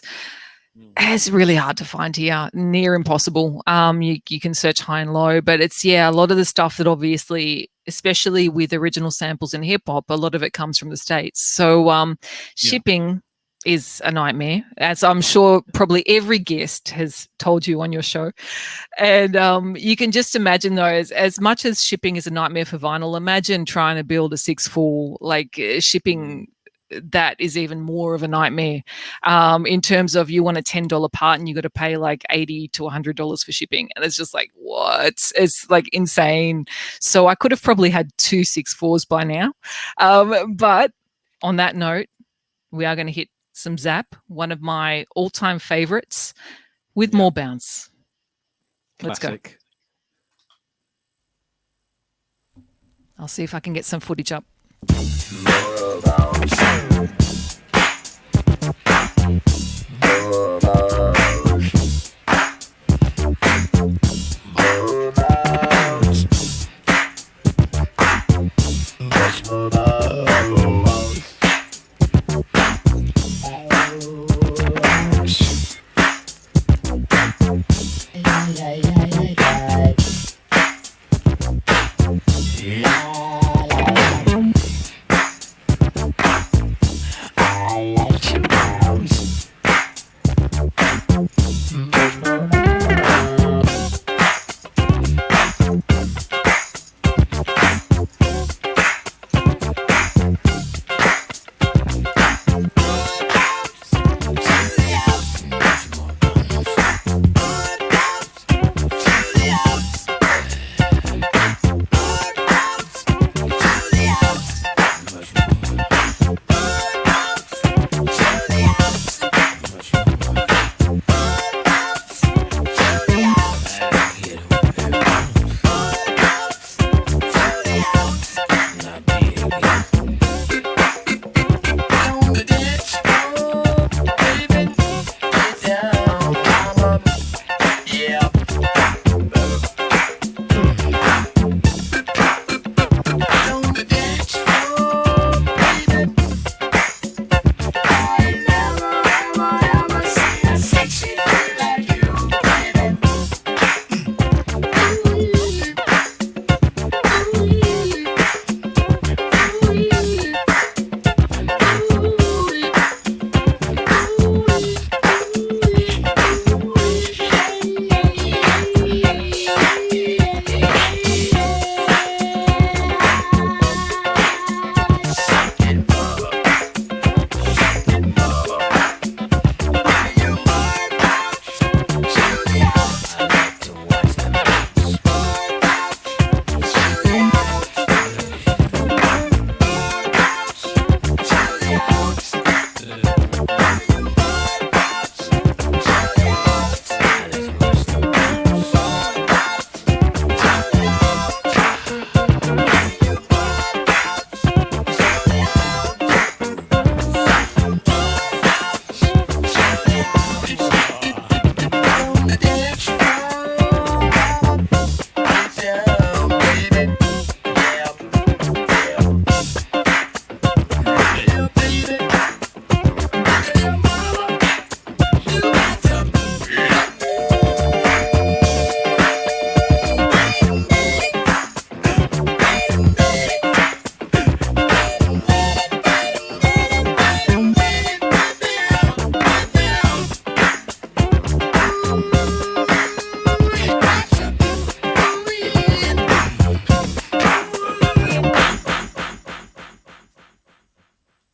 it's really hard to find here, near impossible. You can search high and low, but it's, a lot of the stuff that obviously, especially with original samples in hip hop, a lot of it comes from the States. So shipping is a nightmare, as I'm sure probably every guest has told you on your show. And you can just imagine, though, as much as shipping is a nightmare for vinyl, imagine trying to build a 6/4, like shipping. That is even more of a nightmare in terms of you want a $10 part and you got to pay like $80 to $100 for shipping. And it's just like, what? It's like insane. So I could have probably had 2 6/4s by now. But on that note, we are going to hit some Zap, one of my all-time favorites, with more bounce. Let's Classic. go. I'll see if I can get some footage up.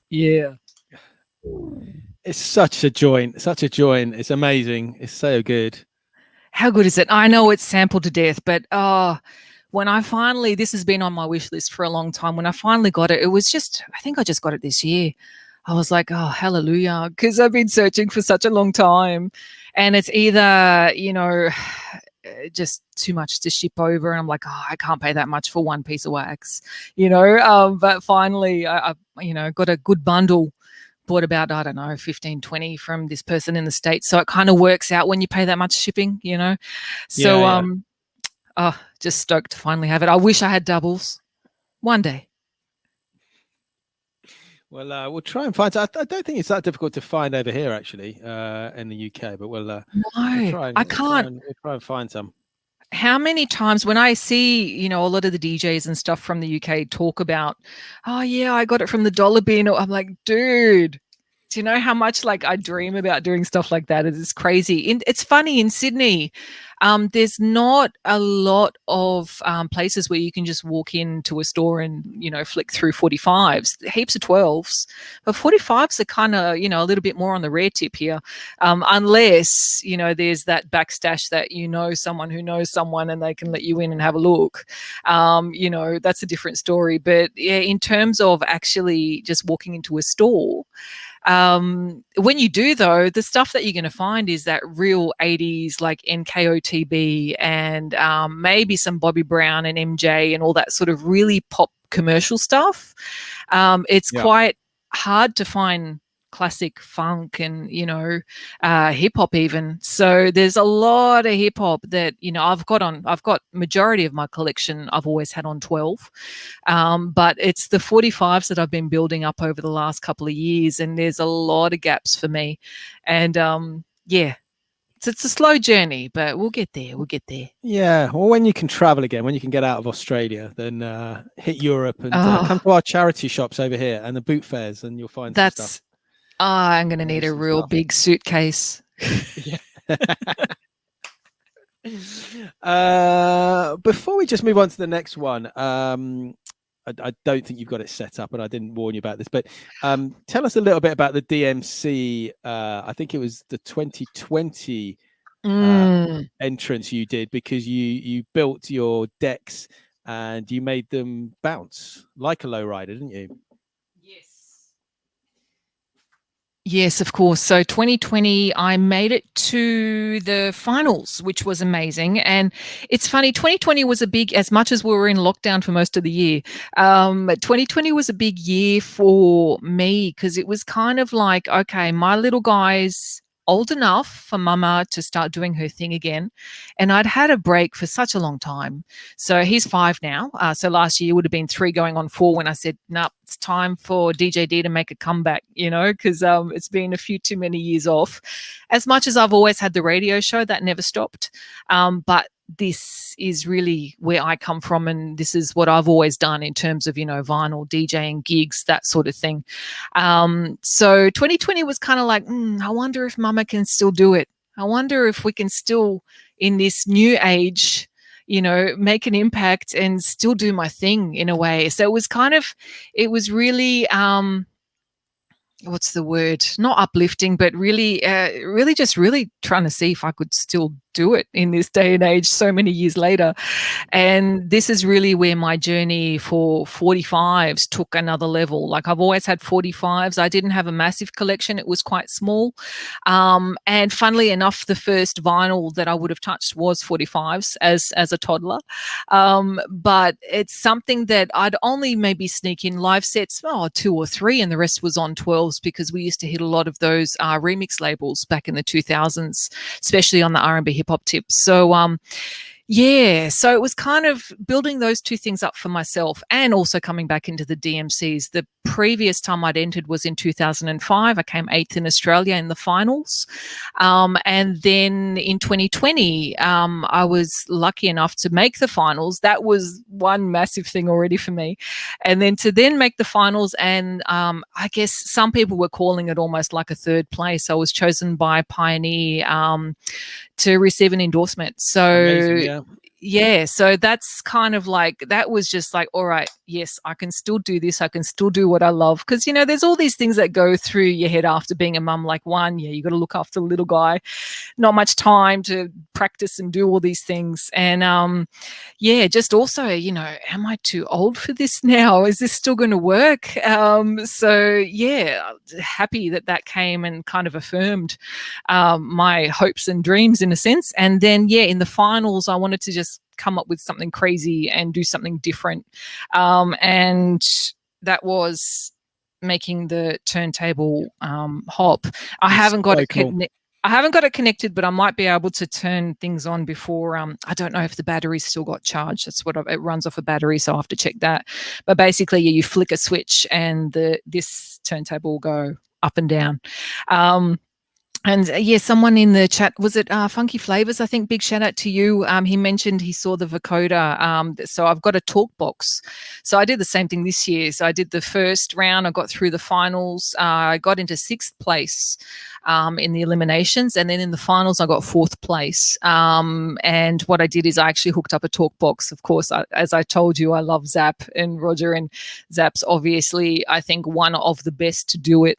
Yeah. It's such a joint, such a joint. It's amazing. It's so good. How good is it? I know it's sampled to death, but when I finally, this has been on my wish list for a long time. When I finally got it, it was just, I think I just got it this year. I was like, oh, hallelujah, because I've been searching for such a long time. And it's either, just too much to ship over. And I'm like, oh, I can't pay that much for one piece of wax, but finally I got a good bundle. Bought about, I don't know, 15, 20 from this person in the States. So it kind of works out when you pay that much shipping, So, just stoked to finally have it. I wish I had doubles one day. Well, we'll try and find. I don't think it's that difficult to find over here, actually, in the UK. But we'll try. I can't. We'll try and find some. How many times when I see, a lot of the DJs and stuff from the UK talk about, oh yeah, I got it from the dollar bin, or I'm like, dude, do you know how much I dream about doing stuff like that? It's crazy. It's funny in Sydney. There's not a lot of places where you can just walk into a store and flick through 45s. Heaps of 12s, but 45s are kind of a little bit more on the rare tip here, unless there's that backstash that someone who knows someone and they can let you in and have a look. That's a different story. But yeah, in terms of actually just walking into a store. When you do, though, the stuff that you're going to find is that real 80s like NKOTB and maybe some Bobby Brown and MJ and all that sort of really pop commercial stuff. It's quite hard to find classic funk and hip hop even. So there's a lot of hip hop that I've got majority of my collection I've always had on 12, but it's the 45s that I've been building up over the last couple of years, and there's a lot of gaps for me. And it's a slow journey, but we'll get there. Yeah, well, when you can travel again, when you can get out of Australia, then hit Europe and come to our charity shops over here and the boot fairs, and you'll find some stuff. I'm going to need a real big suitcase. Before we just move on to the next one, I don't think you've got it set up, and I didn't warn you about this, but tell us a little bit about the DMC. I think it was the 2020 entrance you did, because you built your decks and you made them bounce like a lowrider, didn't you? Yes, of course. So 2020, I made it to the finals, which was amazing. And it's funny, 2020 was as much as we were in lockdown for most of the year, 2020 was a big year for me, because it was kind of like, okay, my little guy's old enough for mama to start doing her thing again. And I'd had a break for such a long time. So he's 5 now. So last year would have been 3 going on 4 when I said, nope, it's time for DJ D to make a comeback, because it's been a few too many years off. As much as I've always had the radio show, that never stopped. But this is really where I come from, and this is what I've always done in terms of, vinyl, DJing, gigs, that sort of thing. So 2020 was kind of like, I wonder if mama can still do it. I wonder if we can still, in this new age, make an impact and still do my thing in a way. So it was really, what's the word? Not uplifting, but really trying to see if I could still do it in this day and age so many years later. And this is really where my journey for 45s took another level. Like, I've always had 45s. I didn't have a massive collection. It was quite small. And funnily enough, the first vinyl that I would have touched was 45s as a toddler. But it's something that I'd only maybe sneak in live sets, 2 or 3, and the rest was on 12s, because we used to hit a lot of those remix labels back in the 2000s, especially on the R&B hip hop tips. So so it was kind of building those two things up for myself, and also coming back into the DMCs. The previous time I'd entered was in 2005. I came 8th in Australia in the finals. And then in 2020, I was lucky enough to make the finals. That was one massive thing already for me. And then to make the finals, and I guess some people were calling it almost like a third place. I was chosen by Pioneer to receive an endorsement. So amazing, yeah, so that's kind of like, that was just like, all right, yes, I can still do this. I can still do what I love. Because, you know, there's all these things that go through your head after being a mum. Like, one, yeah, you got to look after the little guy, not much time to practice and do all these things. And yeah, just also, you know, am I too old for this now? Is this still going to work? So yeah, happy that that came and kind of affirmed my hopes and dreams in a sense. And then, yeah, in the finals, I wanted to just come up with something crazy and do something different. And that was making the turntable hop. I haven't got so it cool. I haven't got it connected, but I might be able to turn things on before. I don't know if the battery's still got charged. That's what it runs off a battery, so I'll have to check that. But basically, you flick a switch and this turntable will go up and down. And yeah, someone in the chat, was it Funky Flavors? I think, big shout out to you. He mentioned he saw the vocoder. So I've got a talk box. So I did the same thing this year. So I did the first round. I got through the finals. I got into 6th place in the eliminations. And then in the finals, I got 4th place. And what I did is I actually hooked up a talk box. Of course, as I told you, I love Zap and Roger, and Zap's obviously, I think, one of the best to do it.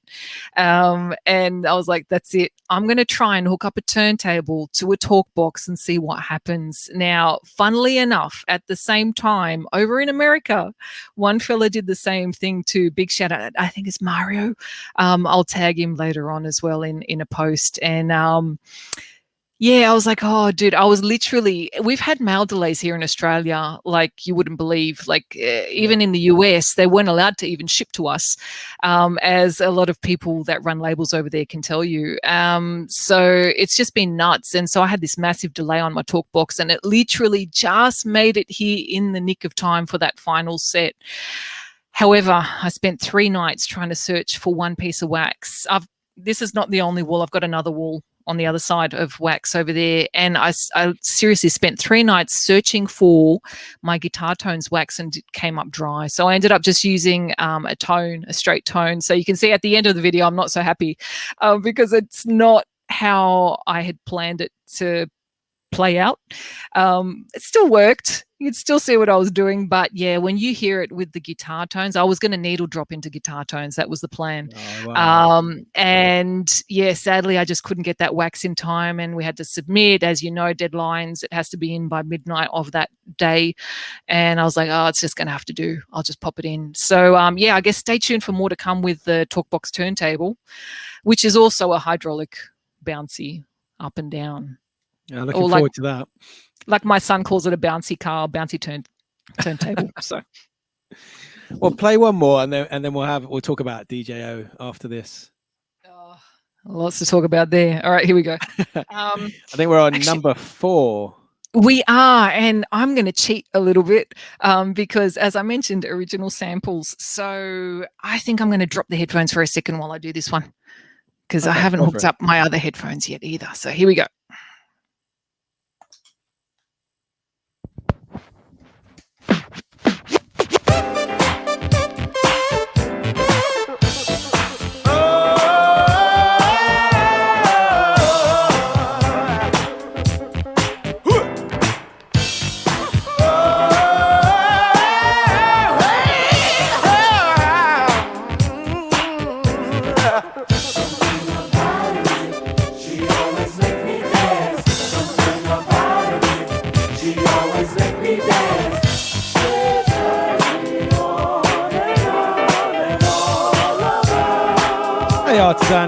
And I was like, that's it. I'm going to try and hook up a turntable to a talk box and see what happens. Now, funnily enough, at the same time, over in America, one fella did the same thing too. Big shout out. I think it's Mario. I'll tag him later on as well in a post. And yeah, I was like, oh, dude, we've had mail delays here in Australia, like you wouldn't believe. Like even in the US, they weren't allowed to even ship to us, as a lot of people that run labels over there can tell you. So it's just been nuts. And so I had this massive delay on my talk box, and it literally just made it here in the nick of time for that final set. However, I spent 3 nights trying to search for one piece of wax. This is not the only wall. I've got another wall on the other side of wax over there. And I seriously spent 3 nights searching for my guitar tones wax, and it came up dry. So I ended up just using a straight tone. So you can see at the end of the video, I'm not so happy because it's not how I had planned it to play out. It still worked. You'd still see what I was doing. But yeah, when you hear it with the guitar tones, I was going to needle drop into guitar tones. That was the plan. Oh, wow. And yeah, sadly, I just couldn't get that wax in time, and we had to submit, as you know, deadlines. It has to be in by midnight of that day. And I was like, oh, it's just going to have to do. I'll just pop it in. So yeah, I guess stay tuned for more to come with the Talkbox turntable, which is also a hydraulic bouncy up and down. Yeah, looking forward to that. Like my son calls it a bouncy turntable. So, well, play one more, and then we'll talk about DJO after this. Lots to talk about there. All right, here we go. I think we're on number 4. We are, and I'm going to cheat a little bit because, as I mentioned, original samples. So I think I'm going to drop the headphones for a second while I do this one, because I haven't hooked up my other headphones yet either. So here we go.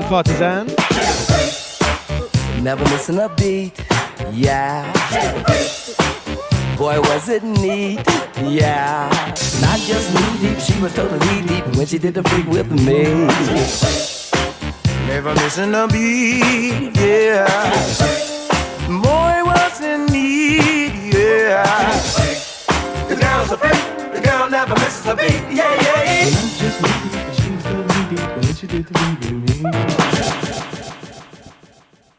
Partisan. Never missing a beat, yeah. Boy, was it neat, yeah. Not just knee deep, she was totally deep when she did the freak with me. Never missing a beat, yeah. Boy, was it neat, yeah. The girl's a freak, the girl never misses a beat, yeah, yeah. Not just knee deep, she was totally deep when she did the freak with me.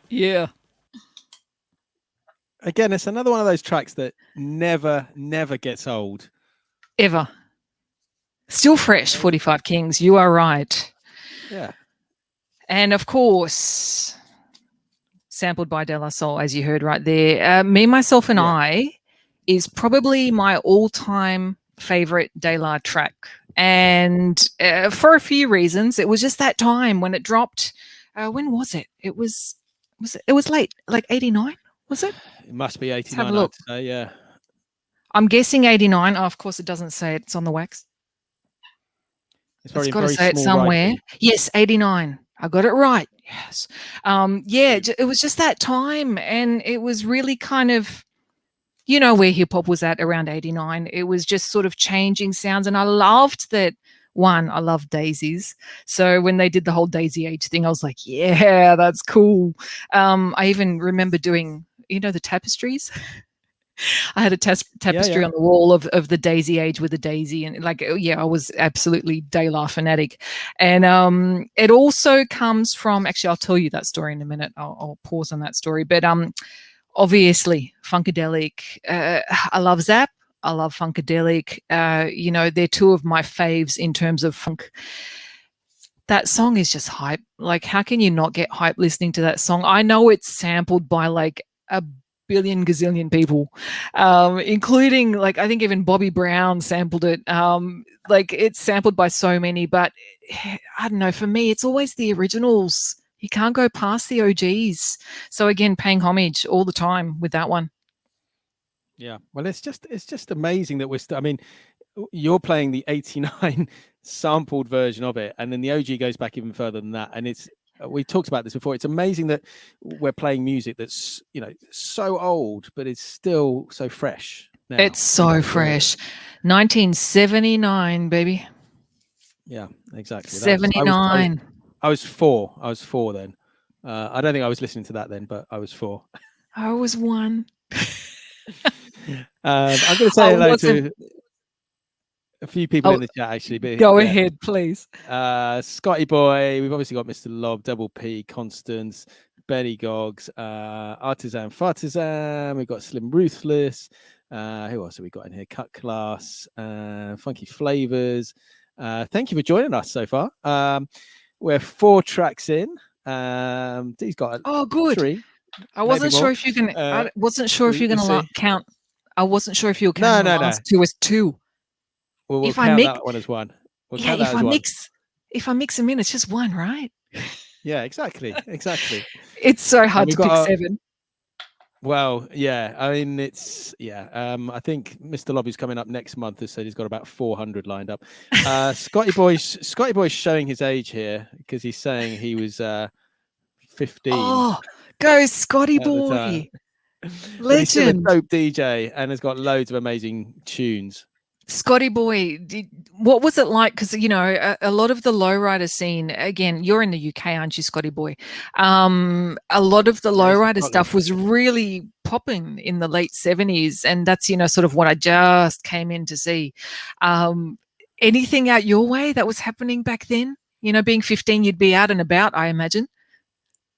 Yeah. Again, it's another one of those tracks that never gets old. Ever. Still fresh, 45 Kings. You are right. Yeah. And of course, sampled by De La Soul, as you heard right there. Me, Myself, and I is probably my all-time favorite De La track. And for a few reasons. It was just that time when it dropped. When was it? It was late, like 89, was it? It must be Let's have a 89, look. I'd say, yeah. I'm guessing 89. Oh, of course, it doesn't say it. It's on the wax. It's probably got to very say it small somewhere. writing. Yes, 89. I got it right. Yes. Yeah, it was just that time. And it was really kind of, you know, where hip hop was at around 89. It was just sort of changing sounds. And I loved that. One, I love daisies. So when they did the whole daisy age thing, I was like, yeah, that's cool. I even remember doing, you know, the tapestries. I had a tapestry on the wall of the daisy age with a daisy, and like, yeah, I was absolutely De La fanatic. And it also comes from, actually, I'll tell you that story in a minute. I'll pause on that story. But obviously, Funkadelic. I love Zap. I love Funkadelic. You know, they're two of my faves in terms of funk. That song is just hype. Like, how can you not get hype listening to that song? I know it's sampled by like a billion gazillion people, including, like, I think even Bobby Brown sampled it. Like, it's sampled by so many, but I don't know. For me, it's always the originals. You can't go past the OGs. So again, paying homage all the time with that one. Yeah. Well, it's just amazing that I mean, you're playing the 89 sampled version of it, and then the OG goes back even further than that. And it's, we talked about this before. It's amazing that we're playing music that's, you know, so old, but it's still so fresh now. It's so fresh. 1979, baby. Yeah, exactly. 79. I was four. I was four then. I don't think I was listening to that then, but I was four. I was one. I'm going to say hello to a few people in the chat, actually. But go ahead, please. Scotty Boy, we've obviously got Mr. Lob, Double P, Constance, Benny Goggs, Artisan Fartisan, we've got Slim Ruthless. Who else have we got in here? Cut Class, Funky Flavors. Thank you for joining us so far. We're 4 tracks in. He's got good. 3. I wasn't sure if you can. I wasn't sure if you're going to count. I wasn't sure if you were counting the last 2 as 2. Well, we'll count that one as 1. We'll count that as 1. If I mix them in, it's just 1, right? Yeah, exactly. It's so hard to pick 7. Well, yeah. I mean, it's I think Mr. Lobby's coming up next month. Has said he's got about 400 lined up. Scotty Boy's showing his age here because he's saying he was 15. Oh, go Scotty Boy! Legend. He's still a dope DJ and has got loads of amazing tunes. Scotty Boy, what was it like? Because, you know, a lot of the lowrider scene, again, you're in the UK, aren't you, Scotty Boy? A lot of the lowrider stuff was really popping in the late 70s. And that's, you know, sort of what I just came in to see. Anything out your way that was happening back then? You know, being 15, you'd be out and about, I imagine.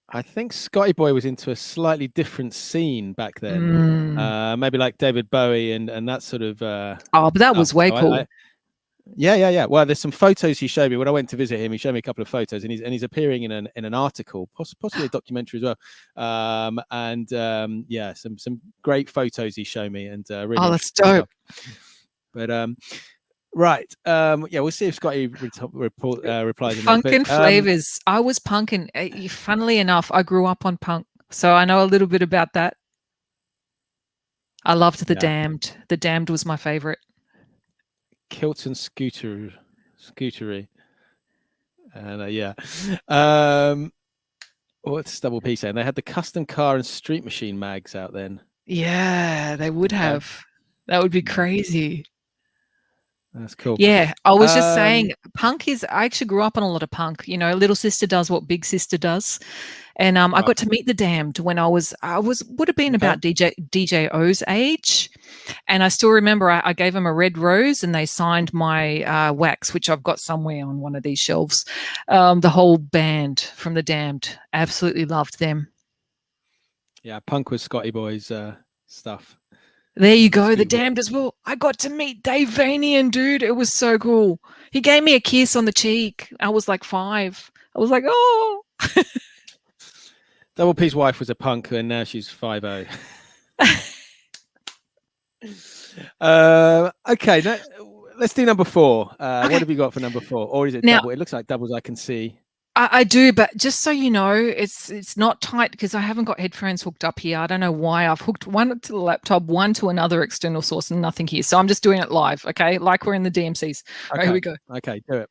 I think Scotty Boy was into a slightly different scene back then. Maybe like David Bowie and that sort of. But that was way cool. Yeah. Well, there's some photos he showed me when I went to visit him. He showed me a couple of photos, and he's appearing in an article, possibly a documentary as well. Yeah, some great photos he showed me, and really. That's dope. But right. Yeah, we'll see if Scotty replies. Funkin' Flavors. I was punking. Funnily enough, I grew up on punk, so I know a little bit about that. I loved The Damned. The Damned was my favorite. Kilton Scootery. And what's Double P saying? They had the custom car and street machine mags out then. Yeah, they would have. That would be crazy. That's cool. Yeah, I was just saying, punk is. I actually grew up on a lot of punk. You know, little sister does what big sister does, and I got to meet The Damned when I would have been about DJ O's age, and I still remember I gave them a red rose and they signed my wax, which I've got somewhere on one of these shelves. The whole band from The Damned, absolutely loved them. Yeah, punk was Scotty Boy's stuff. There you go, The Damned as well. I got to meet Dave Vanian, dude. It was so cool. He gave me a kiss on the cheek. I was like 5. I was like, oh. Double P's wife was a punk, and now she's 5'0". Okay, let's do number 4. What have you got for number 4? Or is it Now- double? It looks like doubles I can see. I do, but just so you know, it's not tight because I haven't got headphones hooked up here. I don't know why. I've hooked one to the laptop, one to another external source, and nothing here. So I'm just doing it live, okay? Like we're in the DMCs. All right, here we go. Okay, do it.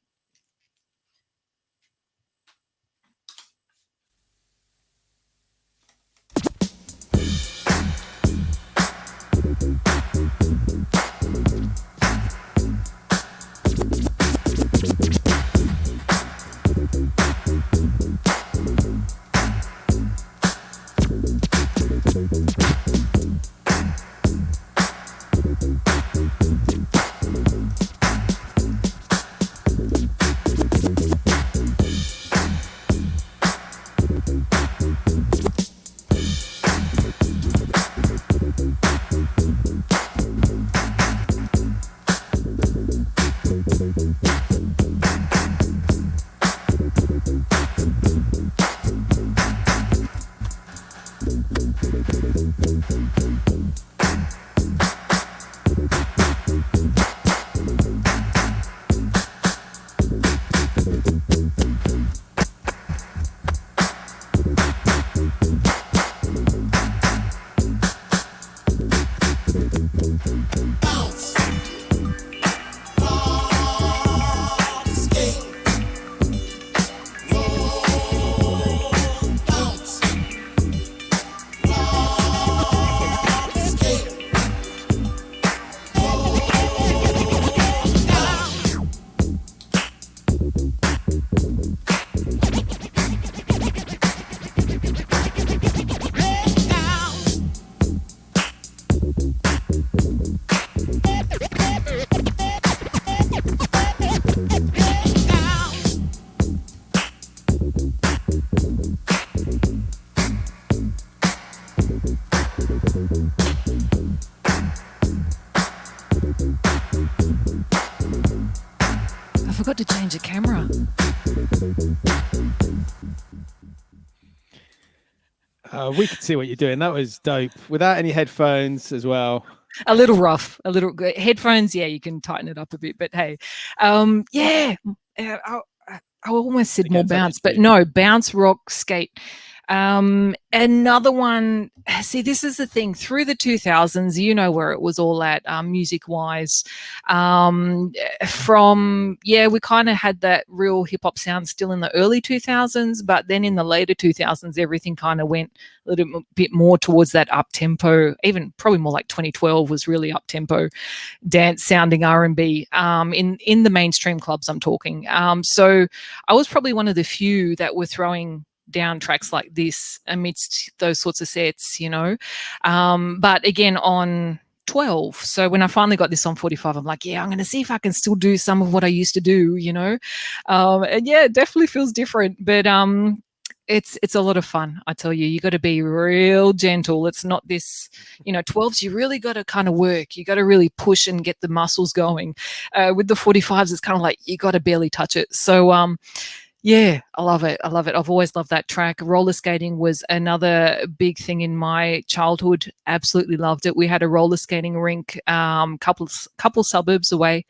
I forgot to change the camera. We could see what you're doing. That was dope. Without any headphones as well. A little rough, a little headphones. Yeah, you can tighten it up a bit, but hey, yeah, I almost said more bounce, but no, bounce, rock, skate. Another one. See, this is the thing. Through the 2000s, you know where it was all at, music-wise. We kind of had that real hip-hop sound still in the early 2000s, but then in the later 2000s, everything kind of went a little bit more towards that up-tempo. Even probably more like 2012 was really up-tempo, dance-sounding R&B. In the mainstream clubs, I'm talking. So I was probably one of the few that were throwing down tracks like this amidst those sorts of sets, you know. But again, on 12, so when I finally got this on 45, I'm like, yeah, I'm going to see if I can still do some of what I used to do, you know. And yeah, it definitely feels different, but it's a lot of fun. I tell you, you got to be real gentle. It's not this, 12s, you really got to kind of work. You got to really push and get the muscles going. With the 45s, it's kind of like you got to barely touch it. So yeah, I love it. I love it. I've always loved that track. Roller skating was another big thing in my childhood. Absolutely loved it. We had a roller skating rink, couple suburbs away,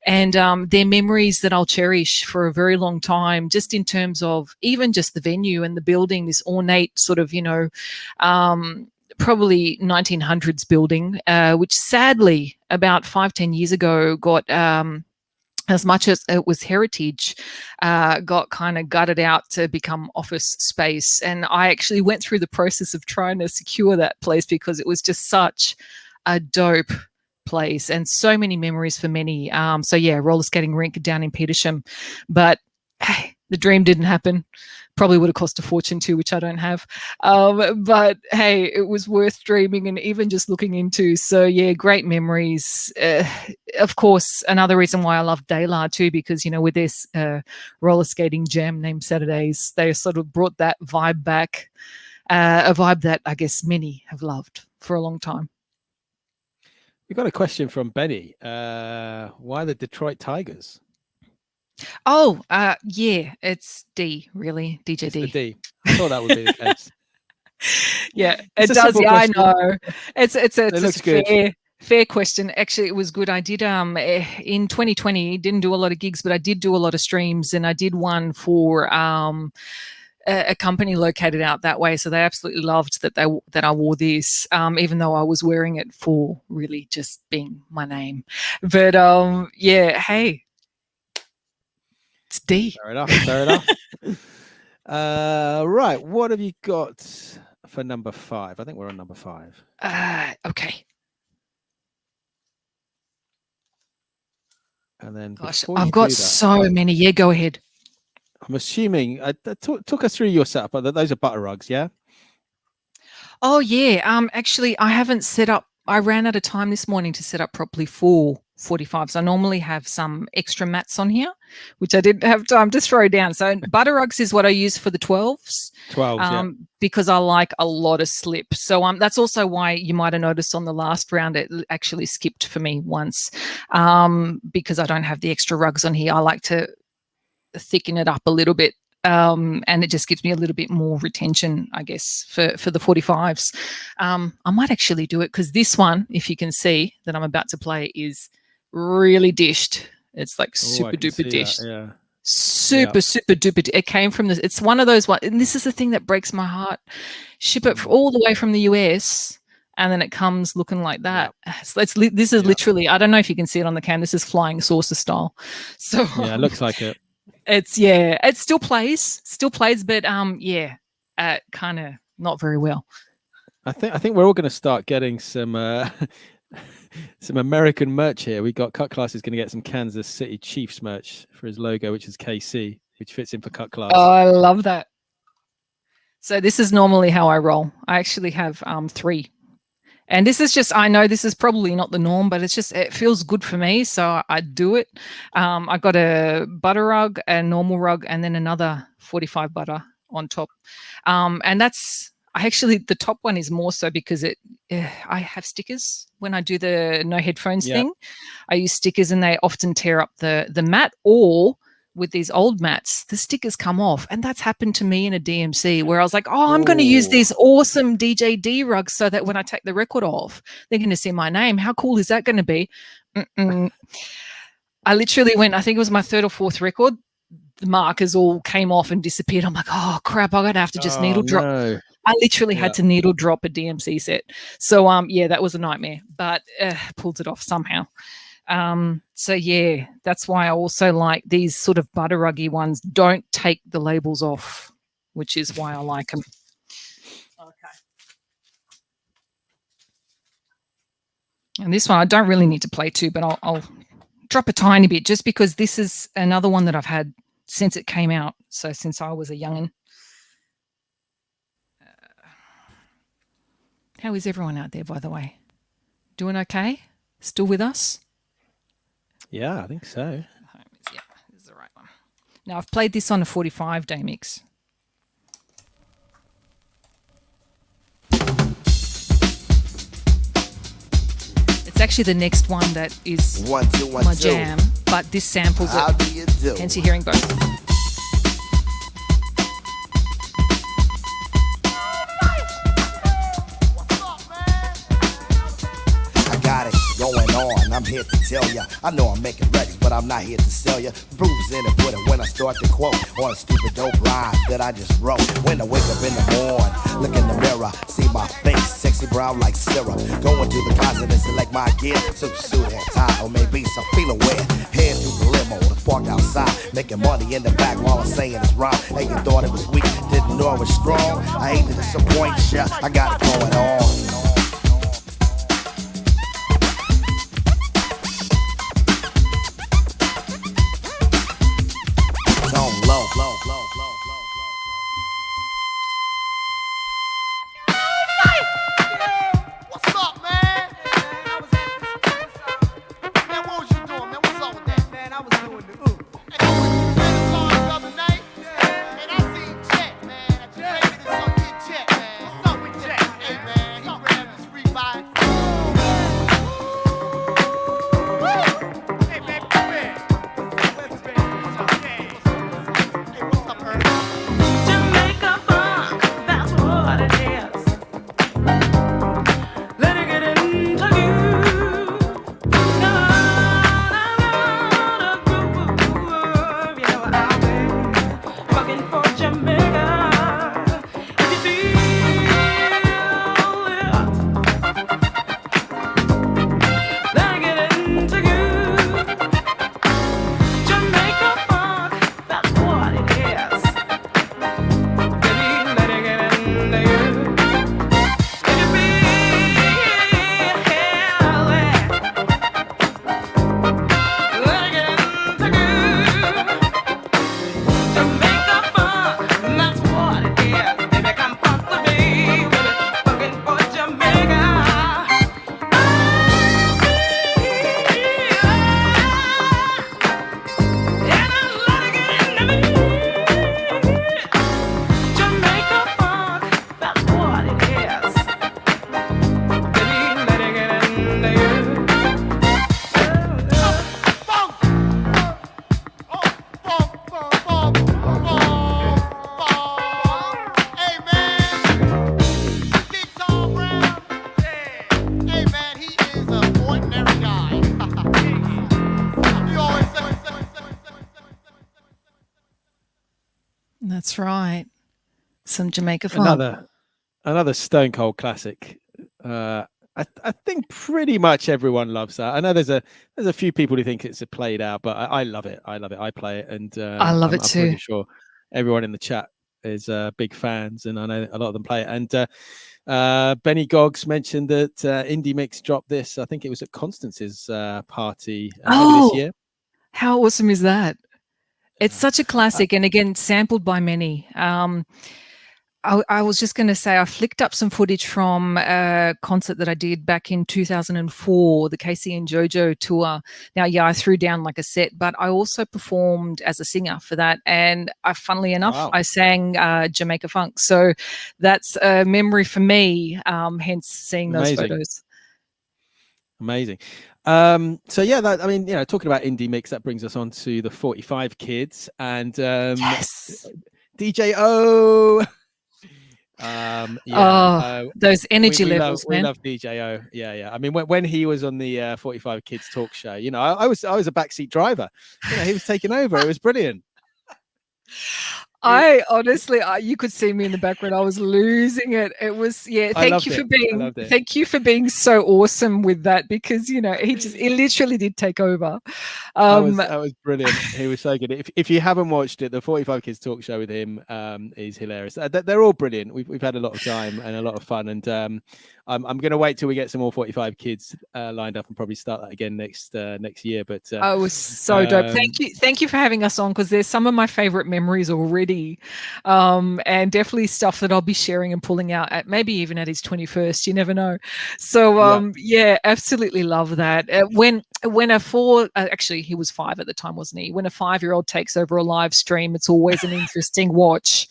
and they're memories that I'll cherish for a very long time. Just in terms of even just the venue and the building, this ornate sort of, probably 1900s building, which sadly about 5-10 years ago got as much as it was heritage, got kind of gutted out to become office space. And I actually went through the process of trying to secure that place because it was just such a dope place and so many memories for many. So yeah, roller skating rink down in Petersham. But hey, the dream didn't happen. Probably would have cost a fortune too, which I don't have. But hey, it was worth dreaming and even just looking into. So yeah, great memories. Of course, another reason why I love Daylar too, because, with this roller skating jam named Saturdays, they sort of brought that vibe back, a vibe that I guess many have loved for a long time. We've got a question from Benny. Why the Detroit Tigers? Oh, yeah, it's D, really, DJ D. It's the D. I thought that would be the case. Yeah, it does. Yeah, I know. It's looks fair. Fair question. Actually, it was good. I did in 2020, didn't do a lot of gigs, but I did do a lot of streams, and I did one for a company located out that way. So they absolutely loved that I wore this, even though I was wearing it for really just being my name. But yeah, hey, it's D. Fair enough. Fair enough. Right. What have you got for number 5? I think we're on number 5. Okay. And then Gosh, before I've you got do that, so many. Yeah, go ahead. I'm assuming talk us through your setup. Those are butter rugs, yeah? Oh yeah. Actually, I haven't set up. I ran out of time this morning to set up properly for 45s. I normally have some extra mats on here, which I didn't have time to throw down. So butter rugs is what I use for the 12s. 12s, yeah. Because I like a lot of slip. So that's also why you might have noticed on the last round it actually skipped for me once, because I don't have the extra rugs on here. I like to thicken it up a little bit. And it just gives me a little bit more retention, I guess, for the 45s. I might actually do it because this one, if you can see that I'm about to play, is really dished. It's like super duper dished. Yeah. Super duper. It came from this. It's one of those ones, and this is the thing that breaks my heart. Ship it all the way from the US, and then it comes looking like that. So this is literally. I don't know if you can see it on the cam. This is flying saucer style. So yeah, it looks like it. It still plays, but kind of not very well. I think we're all going to start getting some some American merch here. We got Cut Class is going to get some Kansas City Chiefs merch for his logo, which is KC, which fits in for Cut Class. Oh, I love that. So this is normally how I roll. I actually have 3. And this is just, I know this is probably not the norm, but it feels good for me. So I do it. I got a butter rug, a normal rug, and then another 45 butter on top. And the top one is more so because I have stickers when I do the no headphones thing. I use stickers and they often tear up the mat, or with these old mats, the stickers come off. And that's happened to me in a DMC where I was like, I'm going to use these awesome DJD rugs so that when I take the record off, they're going to see my name. How cool is that going to be? I literally went, I think it was my 3rd or 4th record. The markers all came off and disappeared. I'm like, oh crap, I'm going to have to just needle drop. No. I literally had to needle drop a DMC set. So that was a nightmare, but pulled it off somehow. So yeah, that's why I also like these sort of butter ruggy ones. Don't take the labels off, which is why I like them. Okay. And this one I don't really need to play to, but I'll drop a tiny bit just because this is another one that I've had since it came out. So since I was a youngin'. How is everyone out there, by the way? Doing okay? Still with us? Yeah, I think so. Yeah, this is the right one. Now, I've played this on a 45 day mix. It's actually the next one that is my jam, but this samples it. Hence you're hearing both. Going on, I'm here to tell ya. I know I'm making records, but I'm not here to sell ya. The proof's in the pudding when I start to quote on a stupid dope rhyme that I just wrote. When I wake up in the morning, look in the mirror, see my face, sexy brown like syrup. Going to the closet and select my gear, suit and tie, or maybe some feeling wear. Head to the limo, the park outside, making money in the back while I'm saying it's rhyme. Hey, you thought it was weak, didn't know it was strong. I hate to disappoint ya, I got it going on. That's right. Some Jamaica funk. Another Stone Cold classic. I think pretty much everyone loves that. I know there's a few people who think it's a played out, but I love it. I love it. I play it, and I love it I'm too. pretty sure everyone in the chat is big fans, and I know a lot of them play it. And Benny Goggs mentioned that Indie Mix dropped this. I think it was at Constance's party earlier this year. How awesome is that? It's such a classic, and again, sampled by many. I was just going to say, I flicked up some footage from a concert that I did back in 2004, the Casey and JoJo tour. Now, yeah, I threw down like a set, but I also performed as a singer for that. And funnily enough, I sang Jamaica Funk. So that's a memory for me, hence seeing those photos. Amazing. So yeah, I mean, talking about Indie Mix, that brings us on to the 45 Kids and yes! DJ O. Those energy levels, we love DJ O. Yeah. I mean, when he was on the 45 Kids talk show, I was a backseat driver. He was taking over. It was brilliant. I honestly, you could see me in the background. I was losing it. It was, thank you for being so awesome with that, because he literally did take over. That was brilliant. He was so good. If you haven't watched it, the 45 Kids talk show with him is hilarious. They're all brilliant. We've had a lot of time and a lot of fun, and I'm going to wait till we get some more 45 Kids lined up and probably start that again next year. But it was so dope. Thank you for having us on, because there's some of my favorite memories already, and definitely stuff that I'll be sharing and pulling out at maybe even at his 21st. You never know. So yeah, absolutely love that. When actually he was 5 at the time, wasn't he? When a 5-year-old takes over a live stream, it's always an interesting watch.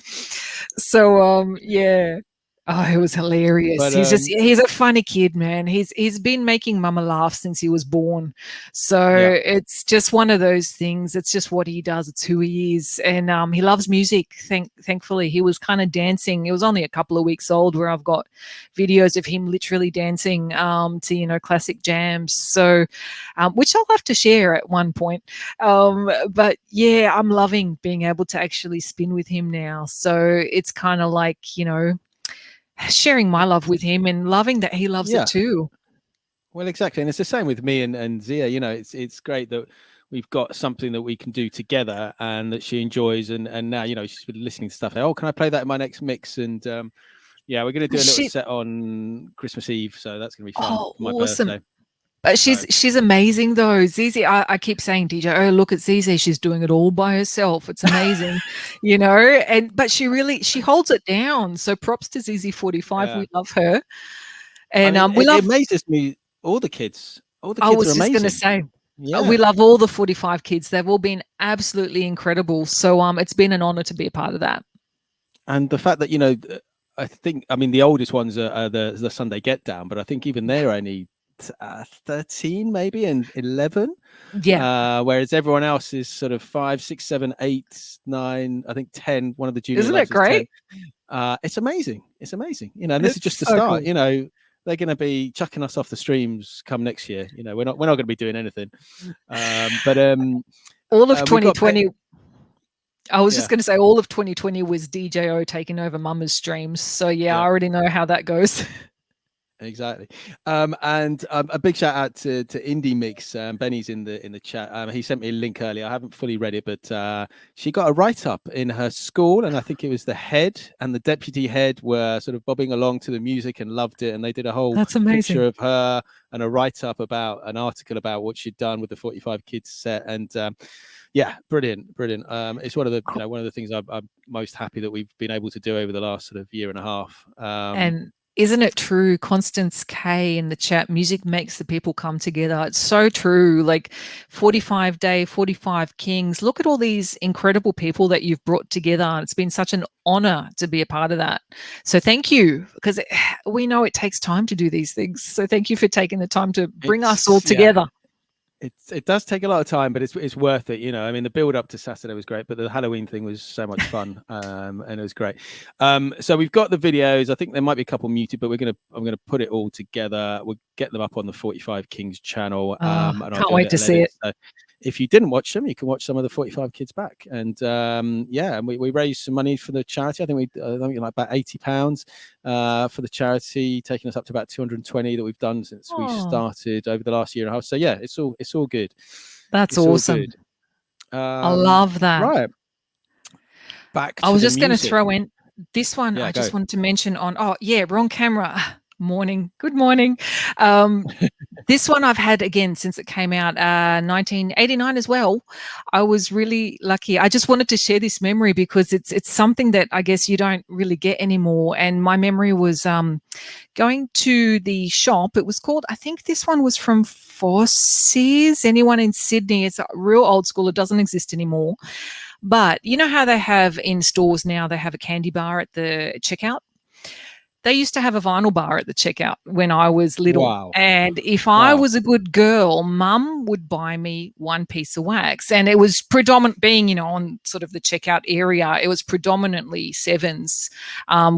So yeah. Oh, it was hilarious. But, he's a funny kid, man. He's been making mama laugh since he was born. So it's just one of those things. It's just what he does. It's who he is. And he loves music. Thankfully, he was kind of dancing. It was only a couple of weeks old where I've got videos of him literally dancing to, classic jams. So, which I'll have to share at one point. But yeah, I'm loving being able to actually spin with him now. So it's kind of like, sharing my love with him and loving that he loves it too. Well, exactly. And it's the same with me and Zia. It's great that we've got something that we can do together and that she enjoys. And now, she's been listening to stuff. Oh, can I play that in my next mix? And we're going to do a little set on Christmas Eve. So that's going to be fun for my birthday. But she's amazing though. Zizi, I keep saying, DJ, oh, look at Zizi, she's doing it all by herself. It's amazing, but she holds it down. So props to Zizi 45. Yeah. We love her. And it amazes me, all the kids. All the kids I was are amazing. just going to say, we love all the 45 kids. They've all been absolutely incredible. So it's been an honor to be a part of that. And the fact that, the oldest ones are the Sunday Get Down, but I think even they're only 13 maybe and 11, whereas everyone else is sort of 5, 6, 7, 8, 9, I think 10. One of the junior isn't it great? It's amazing. And this is just the start. Cool. They're going to be chucking us off the streams come next year. We're not going to be doing anything, but all of 2020 I was just going to say all of 2020 was DJO taking over Mama's streams, so I already know how that goes. Exactly. And a big shout out to Indie Mix. Benny's in the chat. He sent me a link earlier. I haven't fully read it, but she got a write-up in her school, and I think it was the head and the deputy head were sort of bobbing along to the music and loved it, and they did a whole picture of her and a write-up about an article about what she'd done with the 45 Kids set. And brilliant. It's one of the things I'm most happy that we've been able to do over the last sort of year and a half. And isn't it true, Constance K in the chat, music makes the people come together. It's so true. Like 45 Day, 45 Kings. Look at all these incredible people that you've brought together. It's been such an honor to be a part of that. So thank you, because we know it takes time to do these things. So thank you for taking the time to bring us all together. It does take a lot of time, but it's worth it. The build up to Saturday was great, but the Halloween thing was so much fun, and it was great. So we've got the videos. I think there might be a couple muted, but I'm gonna put it all together. We'll get them up on the 45 Kings channel. And can't wait to see it. So, if you didn't watch them, you can watch some of the 45 Kids back. And and we raised some money for the charity. I think like about £80 for the charity, taking us up to about 220 that we've done since we started over the last year and a half. So yeah, it's all good. That's it's awesome. All good. I love that. Right. Back to I was the just going to music. throw in this one. Yeah, I just go. wanted to mention on, wrong camera. Morning. Good morning. This one I've had again since it came out, 1989 as well. I was really lucky. I just wanted to share this memory because it's something that I guess you don't really get anymore. And my memory was going to the shop. It was called, I think this one was from Fossey's. Anyone in Sydney? It's a real old school. It doesn't exist anymore. But you know how they have in stores now, they have a candy bar at the checkout? They used to have a vinyl bar at the checkout when I was little. Wow. And if I was a good girl, Mum would buy me one piece of wax. And it was predominant being, on sort of the checkout area, it was predominantly sevens,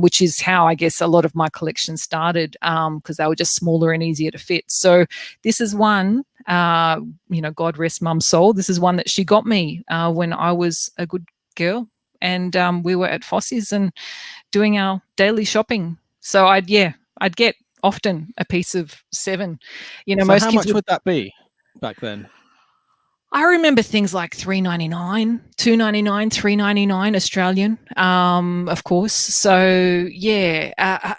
which is how I guess a lot of my collection started because they were just smaller and easier to fit. So this is one, God rest Mum's soul. This is one that she got me when I was a good girl. And we were at Fossey's and doing our daily shopping. So I'd get often a piece of seven. So most how kids much would that be back then? I remember things like $3.99, $2.99, $3.99 Australian, of course. So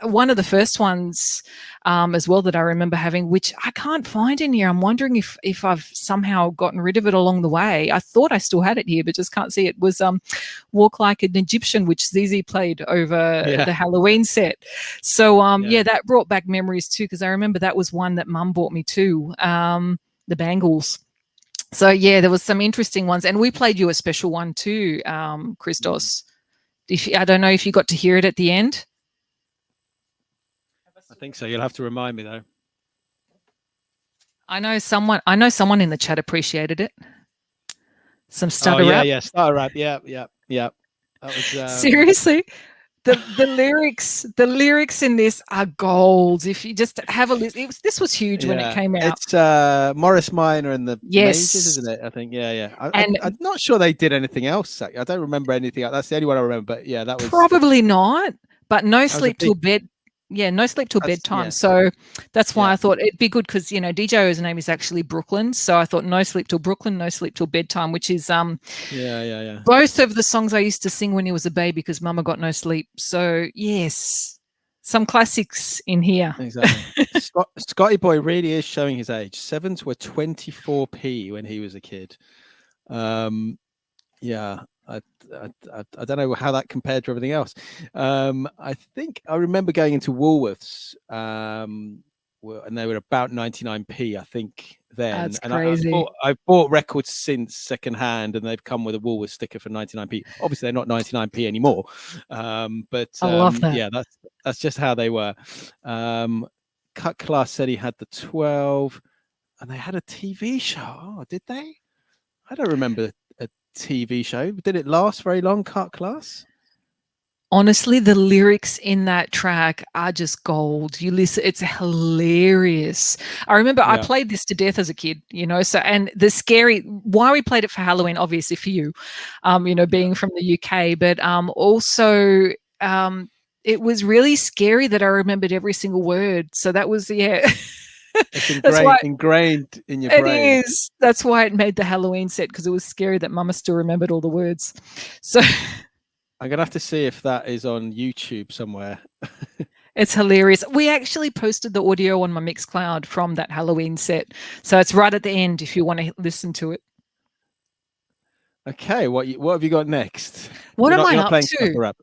one of the first ones as well that I remember having, which I can't find in here. I'm wondering if I've somehow gotten rid of it along the way. I thought I still had it here, but just can't see it. Was Walk Like an Egyptian, which ZZ played over the Halloween set. So that brought back memories too, because I remember that was one that Mum bought me too, the Bangles. So there was some interesting ones, and we played you a special one too, Criztoz. I don't know if you got to hear it at the end. I think so. You'll have to remind me though. I know someone in the chat appreciated it. Some stutter rap. Yeah, stutter rap. Yeah. That was seriously. The lyrics in this are gold. If you just have a listen, this was huge when it came out. It's Morris Minor and the Majors, isn't it? I think. Yeah. I'm not sure they did anything else. I don't remember anything else. That's the only one I remember. But yeah, that was probably not. But No Sleep Till Bed. Yeah, No Sleep Till Bedtime. Yeah. So that's why I thought it'd be good because DJ's name is actually Brooklyn. So I thought No Sleep Till Brooklyn, No Sleep Till Bedtime, which is both of the songs I used to sing when he was a baby because Mama got no sleep. So yes, some classics in here. Exactly. Scotty Boy really is showing his age. Sevens were 24p when he was a kid. I don't know how that compared to everything else. I think I remember going into Woolworths, and they were about 99p, I think. Then that's crazy. I've bought records since secondhand, and they've come with a Woolworths sticker for 99p. Obviously, they're not 99p anymore. But I love that. Yeah, that's just how they were. Cut Class said he had the 12, and they had a TV show. Oh, did they? I don't remember a TV show. Did it last very long, Cut Class? Honestly, the lyrics in that track are just gold. You listen, it's hilarious. I remember I played this to death as a kid, so, and why we played it for Halloween, obviously for you, being from the UK, but also it was really scary that I remembered every single word. So that was, It's ingrained in your brain. It is. That's why it made the Halloween set, because it was scary that Mama still remembered all the words. So I'm going to have to see if that is on YouTube somewhere. It's hilarious. We actually posted the audio on my Mixcloud from that Halloween set. So it's right at the end if you want to listen to it. Okay, what have you got next? What am I up to?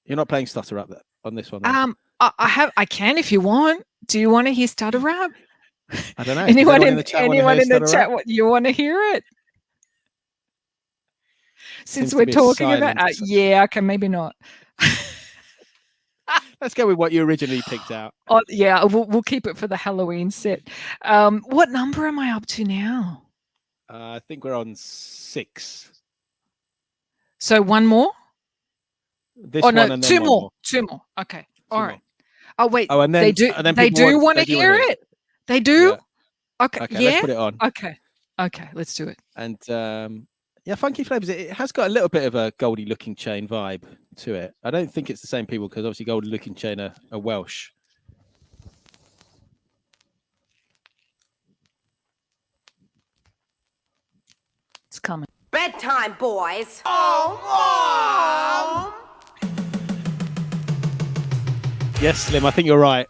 You're not playing stutter rap on this one. I can if you want. Do you want to hear stutter rap? I don't know. Anyone in the chat? What you want to hear it? Since we're talking about, okay, maybe not. Let's go with what you originally picked out. Oh yeah, we'll keep it for the Halloween set. What number am I up to now? I think we're on 6. So one more. Two more. Okay, all right. Oh wait. Oh, and then they do want to hear it. They do. Yeah. Okay. Let's put it on. Okay. Okay, let's do it. And yeah, Funky Flavors. It has got a little bit of a Goldie Looking Chain vibe to it. I don't think it's the same people because obviously Goldie Looking Chain are Welsh. It's coming. Bedtime, boys. Oh, Mom! Yes, Slim, I think you're right.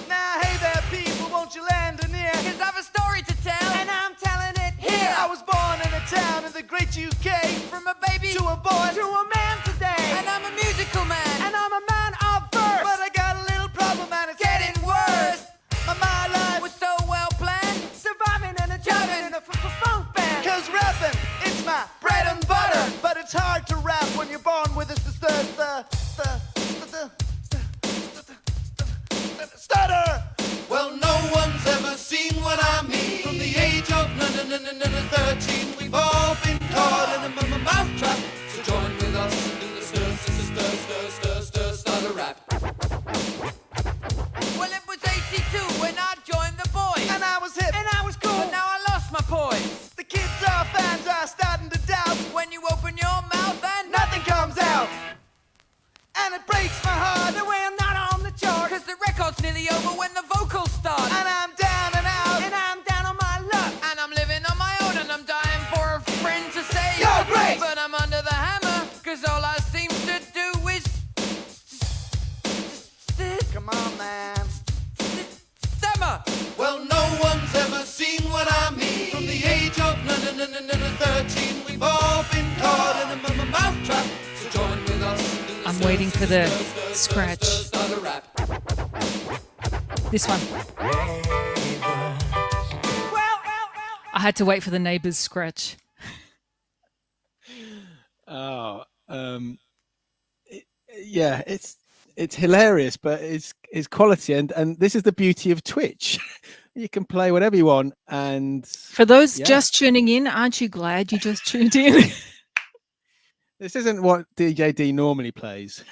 Now, hey there, people, won't you lend an ear? 'Cause I've a story to tell, And I'm telling it here. I was born in a town in the great UK. From a baby To a boy, to a man today. and I'm a musical man. And I'm a man of verse. But I got a little problem and it's Getting worse. My life Was so well planned. surviving and a jamming in a funk band. Cause rapping, it's my bread and butter. But it's hard to rap when you're born with a stutter. Well, no one's ever seen what I mean. From the age of 13, we've all been caught in a mousetrap. So join with us in the stutter rap. Well, it was 82 when I joined the boys. And I was hip and I was cool. But now I lost my poise. The kids are fans are starting to doubt. When you open your mouth and Nothing comes out. And it breaks my heart the way I'm not on the chart. 'cause the record's nearly over when the vocals start. And I'm down and out. And I'm down on my luck. And I'm living on my own and I'm dying for a friend to say You're great. But I'm under the hammer, 'cause all I seem to do is Come on, man. stammer. Well, no one's ever seen what I mean. From the age of 13, we've all been caught in a mousetrap. So join with us in the I'm waiting for the scratch. stutter rap. This one. I had to wait for the neighbours scratch. Oh, yeah, it's hilarious, but it's quality, and this is the beauty of Twitch. You can play whatever you want, and For those Yeah. just tuning in, aren't you glad you just tuned in? this isn't what DJ D normally plays.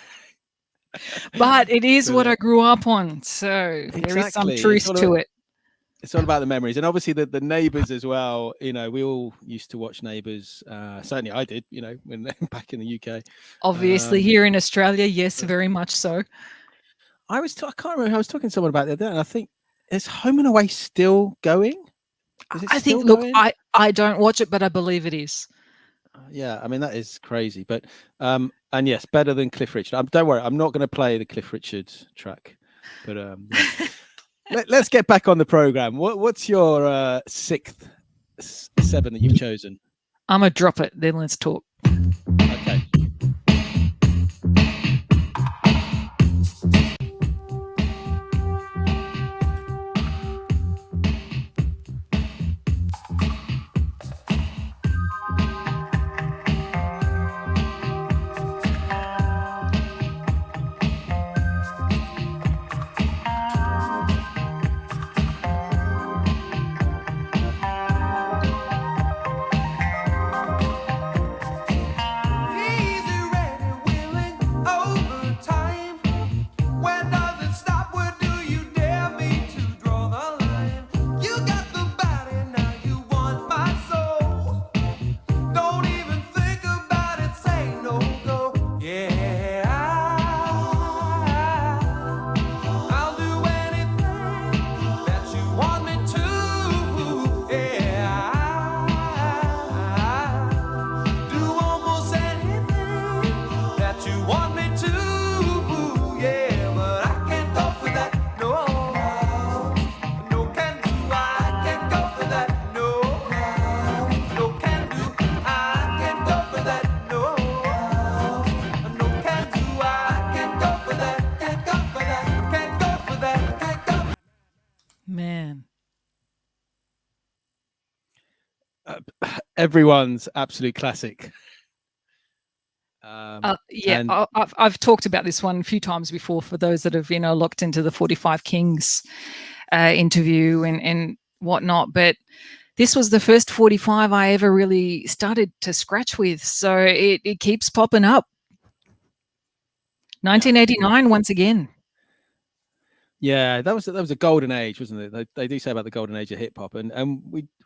But it is what Brilliant. I grew up on, so there is some Exactly. truth It's all to about- it. It's all about the memories, and obviously the neighbours as well. You know, we all used to watch Neighbours. Certainly, I did. You know, when back in the UK. Obviously, here in Australia, yes, very much so. I can't remember. I was talking to someone about it the other day, and I think is Home and Away still going? Is it I think, still look, going? I don't watch it, but I believe it is. Yeah, I mean that is crazy, but and yes, better than Cliff Richard. Don't worry, I'm not going to play the Cliff Richard track, but yeah. Let's get back on the program. What's your sixth 7 that you've chosen? I'm going to drop it, then let's talk. Okay. Man. Everyone's absolute classic. Yeah, and- I've talked about this one a few times before for those that have, looked into the 45 Kings interview and whatnot. But this was the first 45 I ever really started to scratch with. So it keeps popping up. 1989 once again. Yeah, that was a golden age, wasn't it? They do say about the golden age of hip hop, and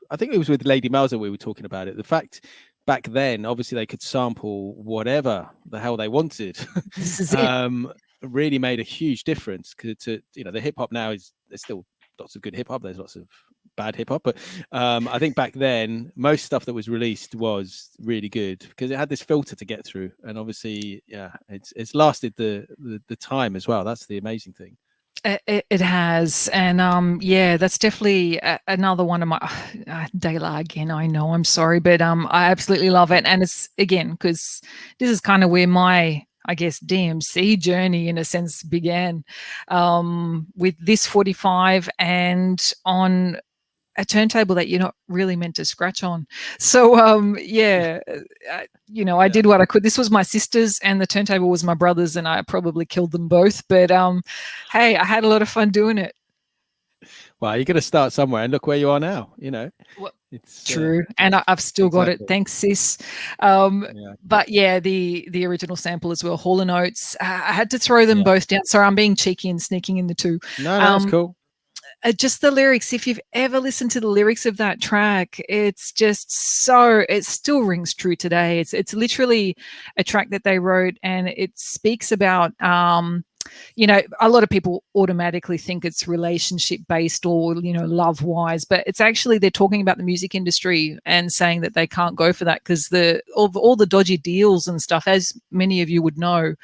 I think it was with Lady Melza we were talking about it. The fact back then, obviously, they could sample whatever the hell they wanted. This is it. Really made a huge difference to the hip hop now there's still lots of good hip hop. There's lots of bad hip hop, but I think back then most stuff that was released was really good because it had this filter to get through, and obviously, yeah, it's lasted the time as well. That's the amazing thing. It has, and yeah, that's definitely another one of my De La again. I know, I'm sorry, but I absolutely love it, and it's again because this is kind of where my, I guess, DMC journey in a sense began, with this 45 and on a turntable that you're not really meant to scratch on. So yeah, I did what I could. This was my sister's and the turntable was my brother's, and I probably killed them both, but hey, I had a lot of fun doing it. Well, you're going to start somewhere, and look where you are now. Well, It's true, and I've still got it. exactly. Thanks, sis. Yeah. But yeah, the original sample as well, Hall and Oates. I had to throw them Yeah. both down. Sorry, I'm being cheeky and sneaking in the two. No, that's cool. Just the lyrics, if you've ever listened to the lyrics of that track, it's just it still rings true today. It's literally a track that they wrote, and it speaks about a lot of people automatically think it's relationship based or love wise, but it's actually they're talking about the music industry and saying that they can't go for that because all the dodgy deals and stuff, as many of you would know,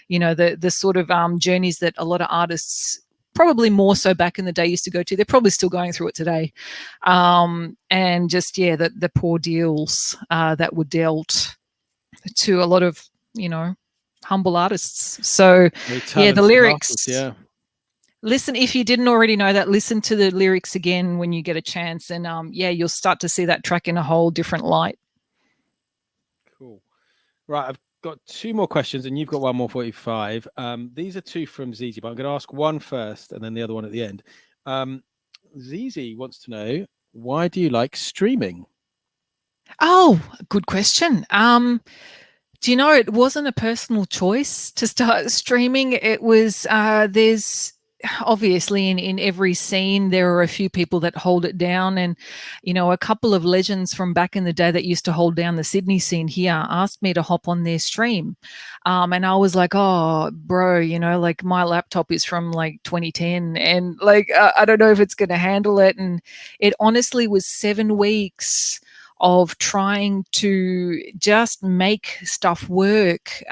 the sort of journeys that a lot of artists, probably more so back in the day, used to go to. They're probably still going through it today. And just, the poor deals that were dealt to a lot of, humble artists. So, the lyrics. Artists, yeah. Listen, if you didn't already know that, listen to the lyrics again when you get a chance. And, you'll start to see that track in a whole different light. Cool. Right, I've got two more questions, and you've got one more 45. These are two from Zizi, but I'm going to ask one first and then the other one at the end. Zizi wants to know, why do you like streaming? Oh, good question. Do you know, it wasn't a personal choice to start streaming. It was, there's obviously in every scene, there are a few people that hold it down. And, a couple of legends from back in the day that used to hold down the Sydney scene here asked me to hop on their stream. And I was like, oh, bro, like my laptop is from like 2010 and like, I don't know if it's going to handle it. And it honestly was 7 weeks of trying to just make stuff work.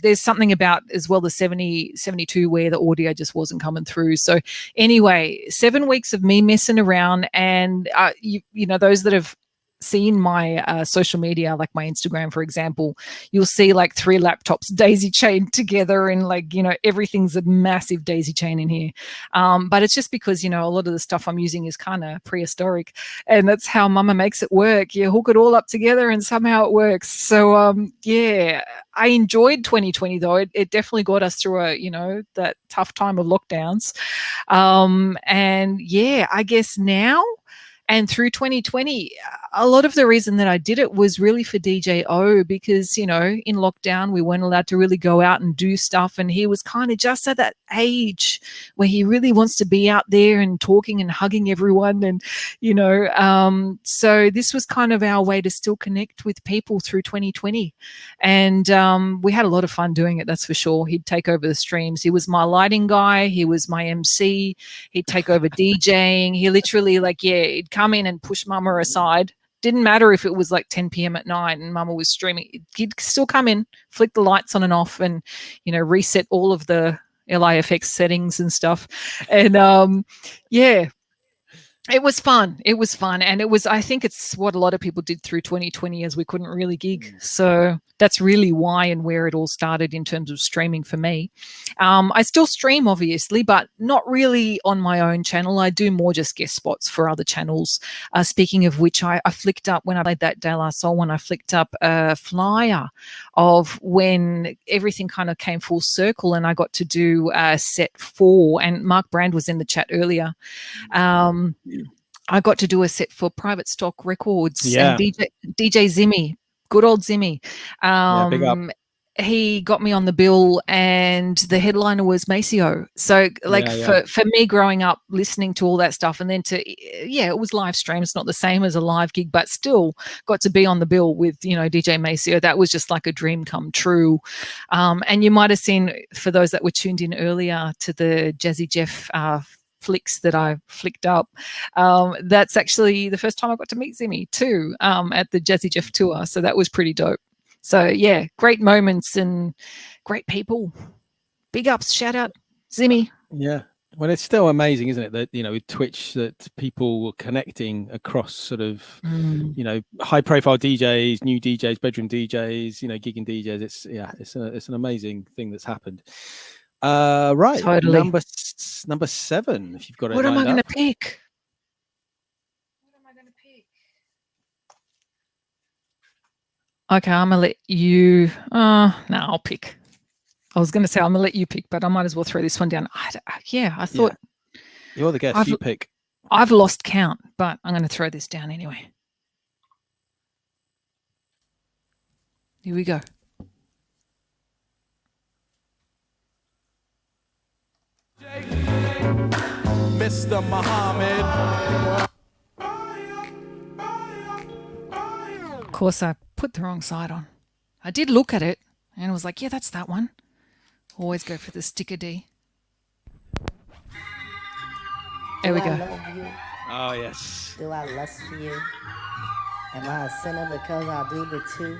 There's something about as well the 72 where the audio just wasn't coming through. So anyway, 7 weeks of me messing around, and those that have seen my social media, like my Instagram, for example, you'll see like 3 laptops daisy chained together, and like, everything's a massive daisy chain in here. But it's just because, a lot of the stuff I'm using is kind of prehistoric, and that's how mama makes it work. You hook it all up together and somehow it works. So, yeah, I enjoyed 2020 though. It definitely got us through that tough time of lockdowns. And yeah, I guess now, and through 2020, a lot of the reason that I did it was really for DJ O because, in lockdown, we weren't allowed to really go out and do stuff. And he was kind of just at that age where he really wants to be out there and talking and hugging everyone. And, so this was kind of our way to still connect with people through 2020. And we had a lot of fun doing it, that's for sure. He'd take over the streams. He was my lighting guy. He was my MC. He'd take over DJing. He literally he'd come in and push mama aside. Didn't matter if it was like 10 p.m. at night and mama was streaming. He'd still come in, flick the lights on and off, and, reset all of the LIFX settings and stuff. And yeah, it was fun. It was fun. And I think it's what a lot of people did through 2020 as we couldn't really gig. So that's really why and where it all started in terms of streaming for me. I still stream, obviously, but not really on my own channel. I do more just guest spots for other channels. Speaking of which, I flicked up when I played that De La Soul one, I flicked up a flyer of when everything kind of came full circle and I got to do set 4. And Mark Brand was in the chat earlier. I got to do a set for Private Stock Records and DJ Zimmy, good old Zimmy. Big up. he got me on the bill, and the headliner was Maceo. So like for me growing up listening to all that stuff, and then it was live stream. It's not the same as a live gig, but still got to be on the bill with, DJ Maceo. That was just like a dream come true. And you might have seen, for those that were tuned in earlier to the Jazzy Jeff flicks that I flicked up, that's actually the first time I got to meet Zimmy too, at the Jazzy Jeff tour. So that was pretty dope. So yeah, great moments and great people. Big ups, shout out, Zimmy. Yeah. Well, it's still amazing, isn't it, that with Twitch, that people were connecting across sort of high profile DJs, new DJs, bedroom DJs, gigging DJs. It's an amazing thing that's happened. Right, totally. Number 7. If you've got it. What am I going to pick? Okay, I'm gonna let you. No, I'll pick. I was going to say I'm gonna let you pick, but I might as well throw this one down. I thought you're the guest. You pick. I've lost count, but I'm going to throw this down anyway. Here we go. Mr. Muhammad. Of course, I put the wrong side on. I did look at it and was like, yeah, that's that one. Always go for the sticker D. There we go. Oh, yes. Do I lust for you? Am I a sinner because I do the two?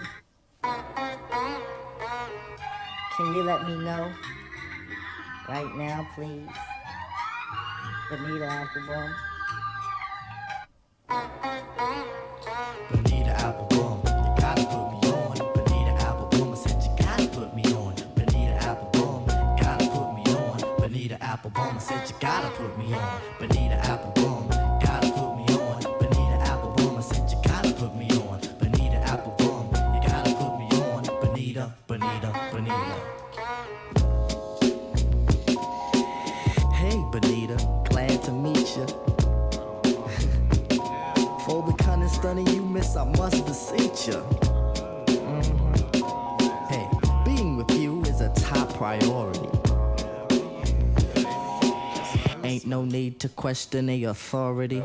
Can you let me know right now, please? Bonita Applebum. Bonita Applebum, you gotta put me on. Bonita Applebum, I said you gotta put me on. Bonita Applebum, gotta put me on. Bonita Applebum, I said you gotta put me on. Bonita Applebum, gotta put me on. Bonita Applebum, I said you gotta put me on. Bonita Applebum, you gotta put me on. Bonita, Bonita, Bonita. Hey Bonita, glad to meet you. For the kind of stunning you miss, I must beseech you. Hey, being with you is a top priority. Ain't no need to question the authority.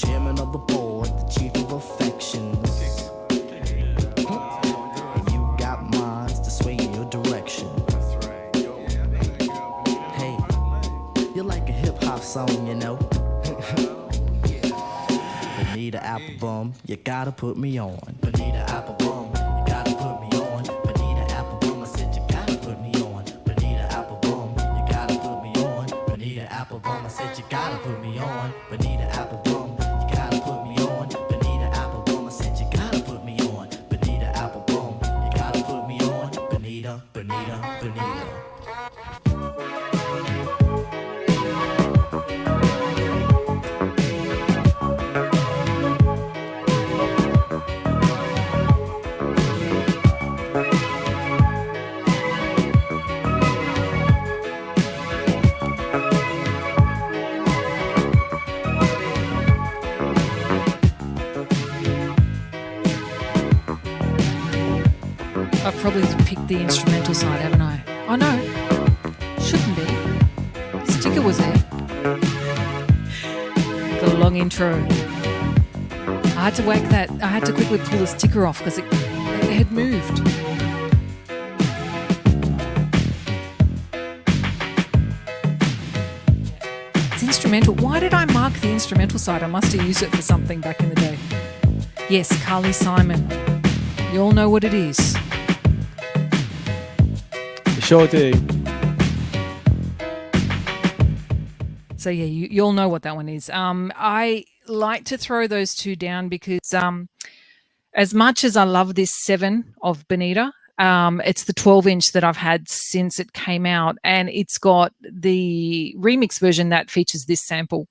Chairman of the board, the chief of affections. You got minds to sway in your direction. Hey, you're like a hip-hop song, you know. Bonita Applebum, you gotta put me on. Bonita Applebum, you gotta put me on. Bonita Applebum, I said you gotta put me on. Bonita Applebum, you gotta put me on. Bonita Applebum, I said you gotta put me on. Bonita Applebum, you gotta put me on. Bonita Applebum, I said you gotta put me on. Bonita Applebum, you gotta put me on. Bonita, Bonita, Bonita. I've probably picked the instrumental side, haven't I? Oh no, shouldn't be. Sticker was there. The long intro. I had to whack that. I had to quickly pull the sticker off because it had moved. It's instrumental. Why did I mark the instrumental side? I must have used it for something back in the day. Yes, Carly Simon. You all know what it is. Sure do. So yeah, you'll know what that one is. I like to throw those two down because as much as I love this 7 of Bonita, it's the 12-inch that I've had since it came out, and it's got the remix version that features this sample.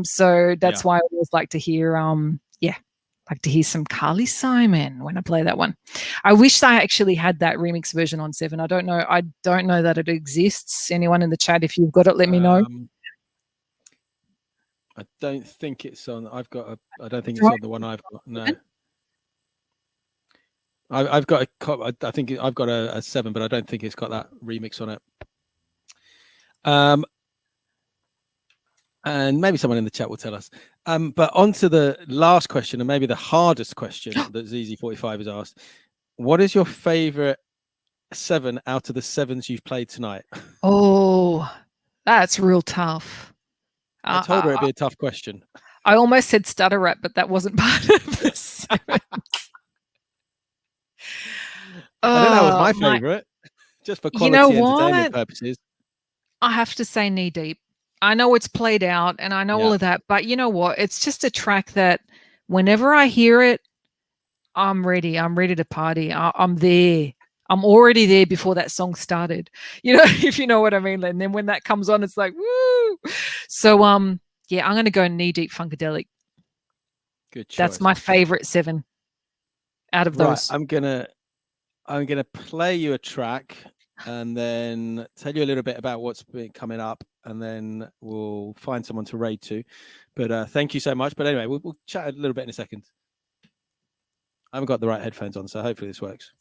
So that's why I always like to hear like to hear some Carly Simon when I play that one. I wish I actually had that remix version on 7. I don't know that it exists. Anyone in the chat, if you've got it, let me know. I don't think it's on. I don't think it's on the one I've got. No. I've got I think I've got a 7, but I don't think it's got that remix on it. And maybe someone in the chat will tell us. But on to the last question, and maybe the hardest question that ZZ45 has asked. What is your favorite 7 out of the 7s you've played tonight? Oh, that's real tough. I told her it'd be a tough question. I almost said stutter rap, but that wasn't part of the 7. I think that was my favorite, just for quality entertainment purposes. I have to say Knee Deep. I know it's played out and I know all of that, but you know what? It's just a track that whenever I hear it, I'm ready. I'm ready to party. I'm there. I'm already there before that song started. You know, if you know what I mean. And then when that comes on, it's like, woo. So, yeah, I'm going to go Knee Deep Funkadelic. Good choice. That's my favorite 7 out of those. Right, I'm gonna play you a track and then tell you a little bit about what's been coming up, and then we'll find someone to raid to. But thank you so much. But anyway, we'll chat a little bit in a second. I haven't got the right headphones on, so hopefully this works.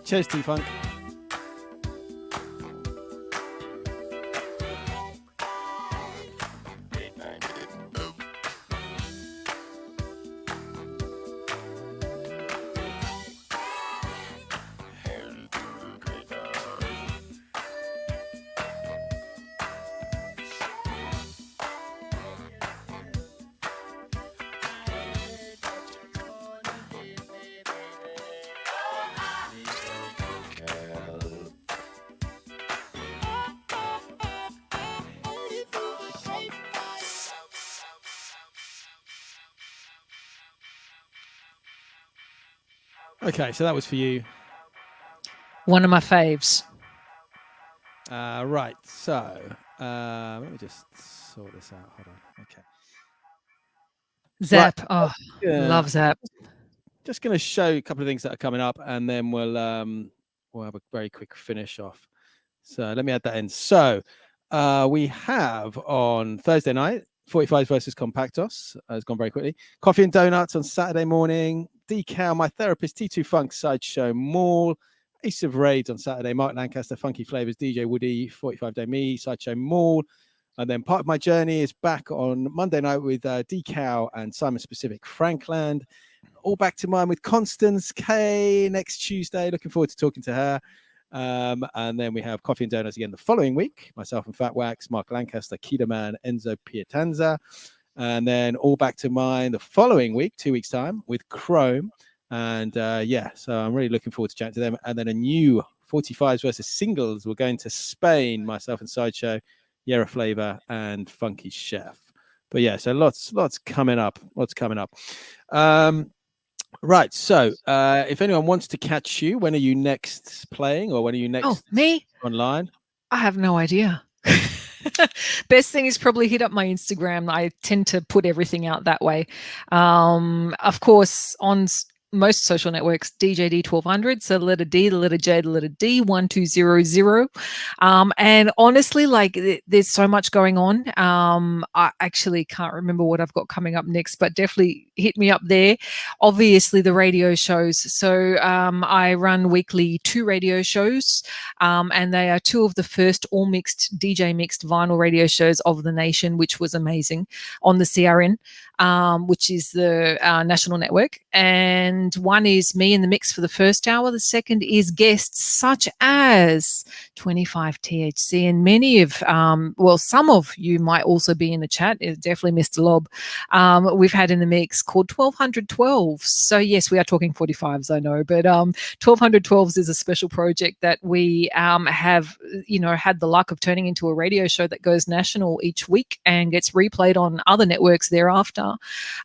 Cheers, T-Funk. Okay, so that was for you. One of my faves. Right, so let me just sort this out. Hold on. Okay. Zap. Right. Oh, love Zap. Just going to show you a couple of things that are coming up, and then we'll have a very quick finish off. So let me add that in. So we have on Thursday night, 45 versus Compactos. It's gone very quickly. Coffee and Donuts on Saturday morning. Decal, My Therapist, T2 Funk, Sideshow Mall. Ace of Raids on Saturday. Mark Lancaster, Funky Flavors, DJ Woody, 45 Day Me, Sideshow Mall. And then Part of My Journey is back on Monday night with Decal and Simon Specific, Frankland. All back to mine with Constance K next Tuesday. Looking forward to talking to her. And then we have Coffee and Donuts again the following week. Myself and Fat Wax, Mark Lancaster, Kida Man, Enzo Pietanza. And then all back to mine the following week, 2 weeks' time, with Chrome. And so I'm really looking forward to chatting to them. And then a new 45s versus singles. We're going to Spain, myself and Sideshow, Yera Flavor, and Funky Chef. But yeah, so lots coming up. Right. So if anyone wants to catch you, when are you next playing, or when are you next me online? I have no idea. Best thing is probably hit up my Instagram. I tend to put everything out that way. Of course, on most social networks, DJD1200. So the letter D, the letter J, the letter D, 1200. And honestly, like there's so much going on. I actually can't remember what I've got coming up next, but definitely hit me up there. Obviously, the radio shows. So I run weekly 2 radio shows, and they are 2 of the first all mixed DJ mixed vinyl radio shows of the nation, which was amazing on the CRN. Which is the national network. And one is me in the mix for the first hour. The second is guests such as 25 THC and many of, some of you might also be in the chat. It's definitely Mr. Lob. We've had in the mix called 1212. So yes, we are talking 45s, I know, but 1212s is a special project that we have, had the luck of turning into a radio show that goes national each week and gets replayed on other networks thereafter.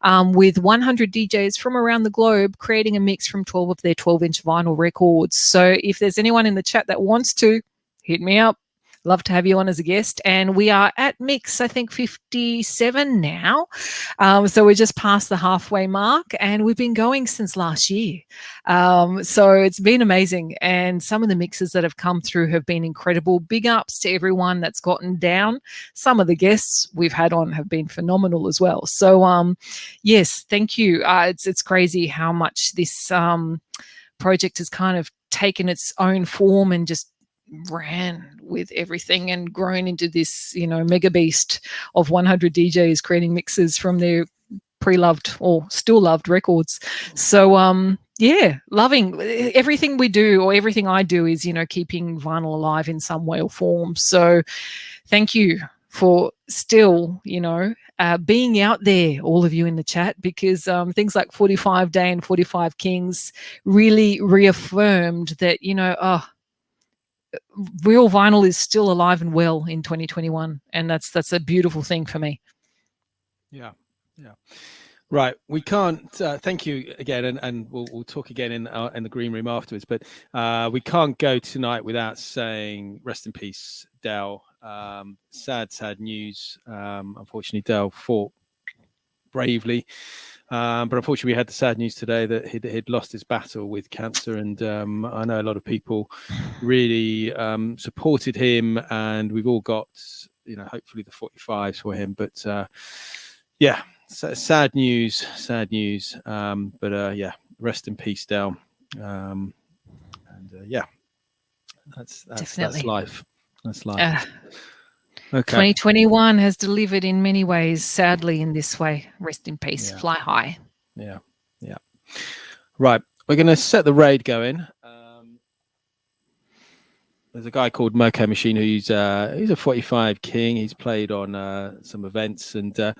together with 100 DJs from around the globe, creating a mix from 12 of their 12-inch vinyl records. So if there's anyone in the chat that wants to, hit me up. Love to have you on as a guest. And we are at mix, I think, 57 now. So we're just past the halfway mark, and we've been going since last year. So it's been amazing. And some of the mixes that have come through have been incredible. Big ups to everyone that's gotten down. Some of the guests we've had on have been phenomenal as well. So yes, thank you. It's crazy how much this project has kind of taken its own form and just ran with everything and grown into this, mega beast of 100 DJs creating mixes from their pre-loved or still loved records. So yeah, loving everything we do, or everything I do is, keeping vinyl alive in some way or form. So thank you for still, being out there, all of you in the chat, because things like 45 Day and 45 Kings really reaffirmed that, real vinyl is still alive and well in 2021, and that's a beautiful thing for me. Yeah. Right, we can't. Thank you again, and we'll talk again in the green room afterwards. But we can't go tonight without saying rest in peace, Del. Sad news. Unfortunately, Del fought bravely. But unfortunately, we had the sad news today that he'd lost his battle with cancer, and I know a lot of people really supported him, and we've all got, hopefully the 45s for him. But yeah, sad news. But yeah, rest in peace, Del. And yeah, that's life. That's life. Okay. 2021 has delivered in many ways, sadly, in this way. Rest in peace. Yeah. Fly high. Yeah. Right. We're going to set the raid going. There's a guy called Mirko Machine who's a 45 king. He's played on some events, and we're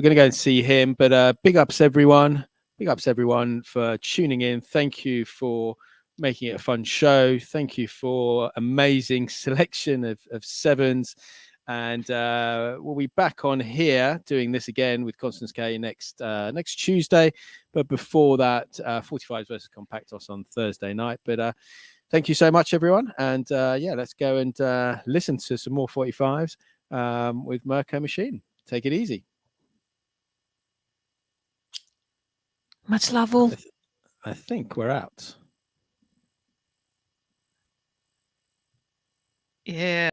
going to go and see him. But big ups, everyone. Big ups, everyone, for tuning in. Thank you for making it a fun show. Thank you for amazing selection of sevens. And we'll be back on here doing this again with Constance K next Tuesday. But before that, 45s versus Compactos on Thursday night. But thank you so much, everyone. And yeah, let's go and listen to some more 45s with Mirko Machine. Take it easy. Much love, all. I think we're out. Yeah.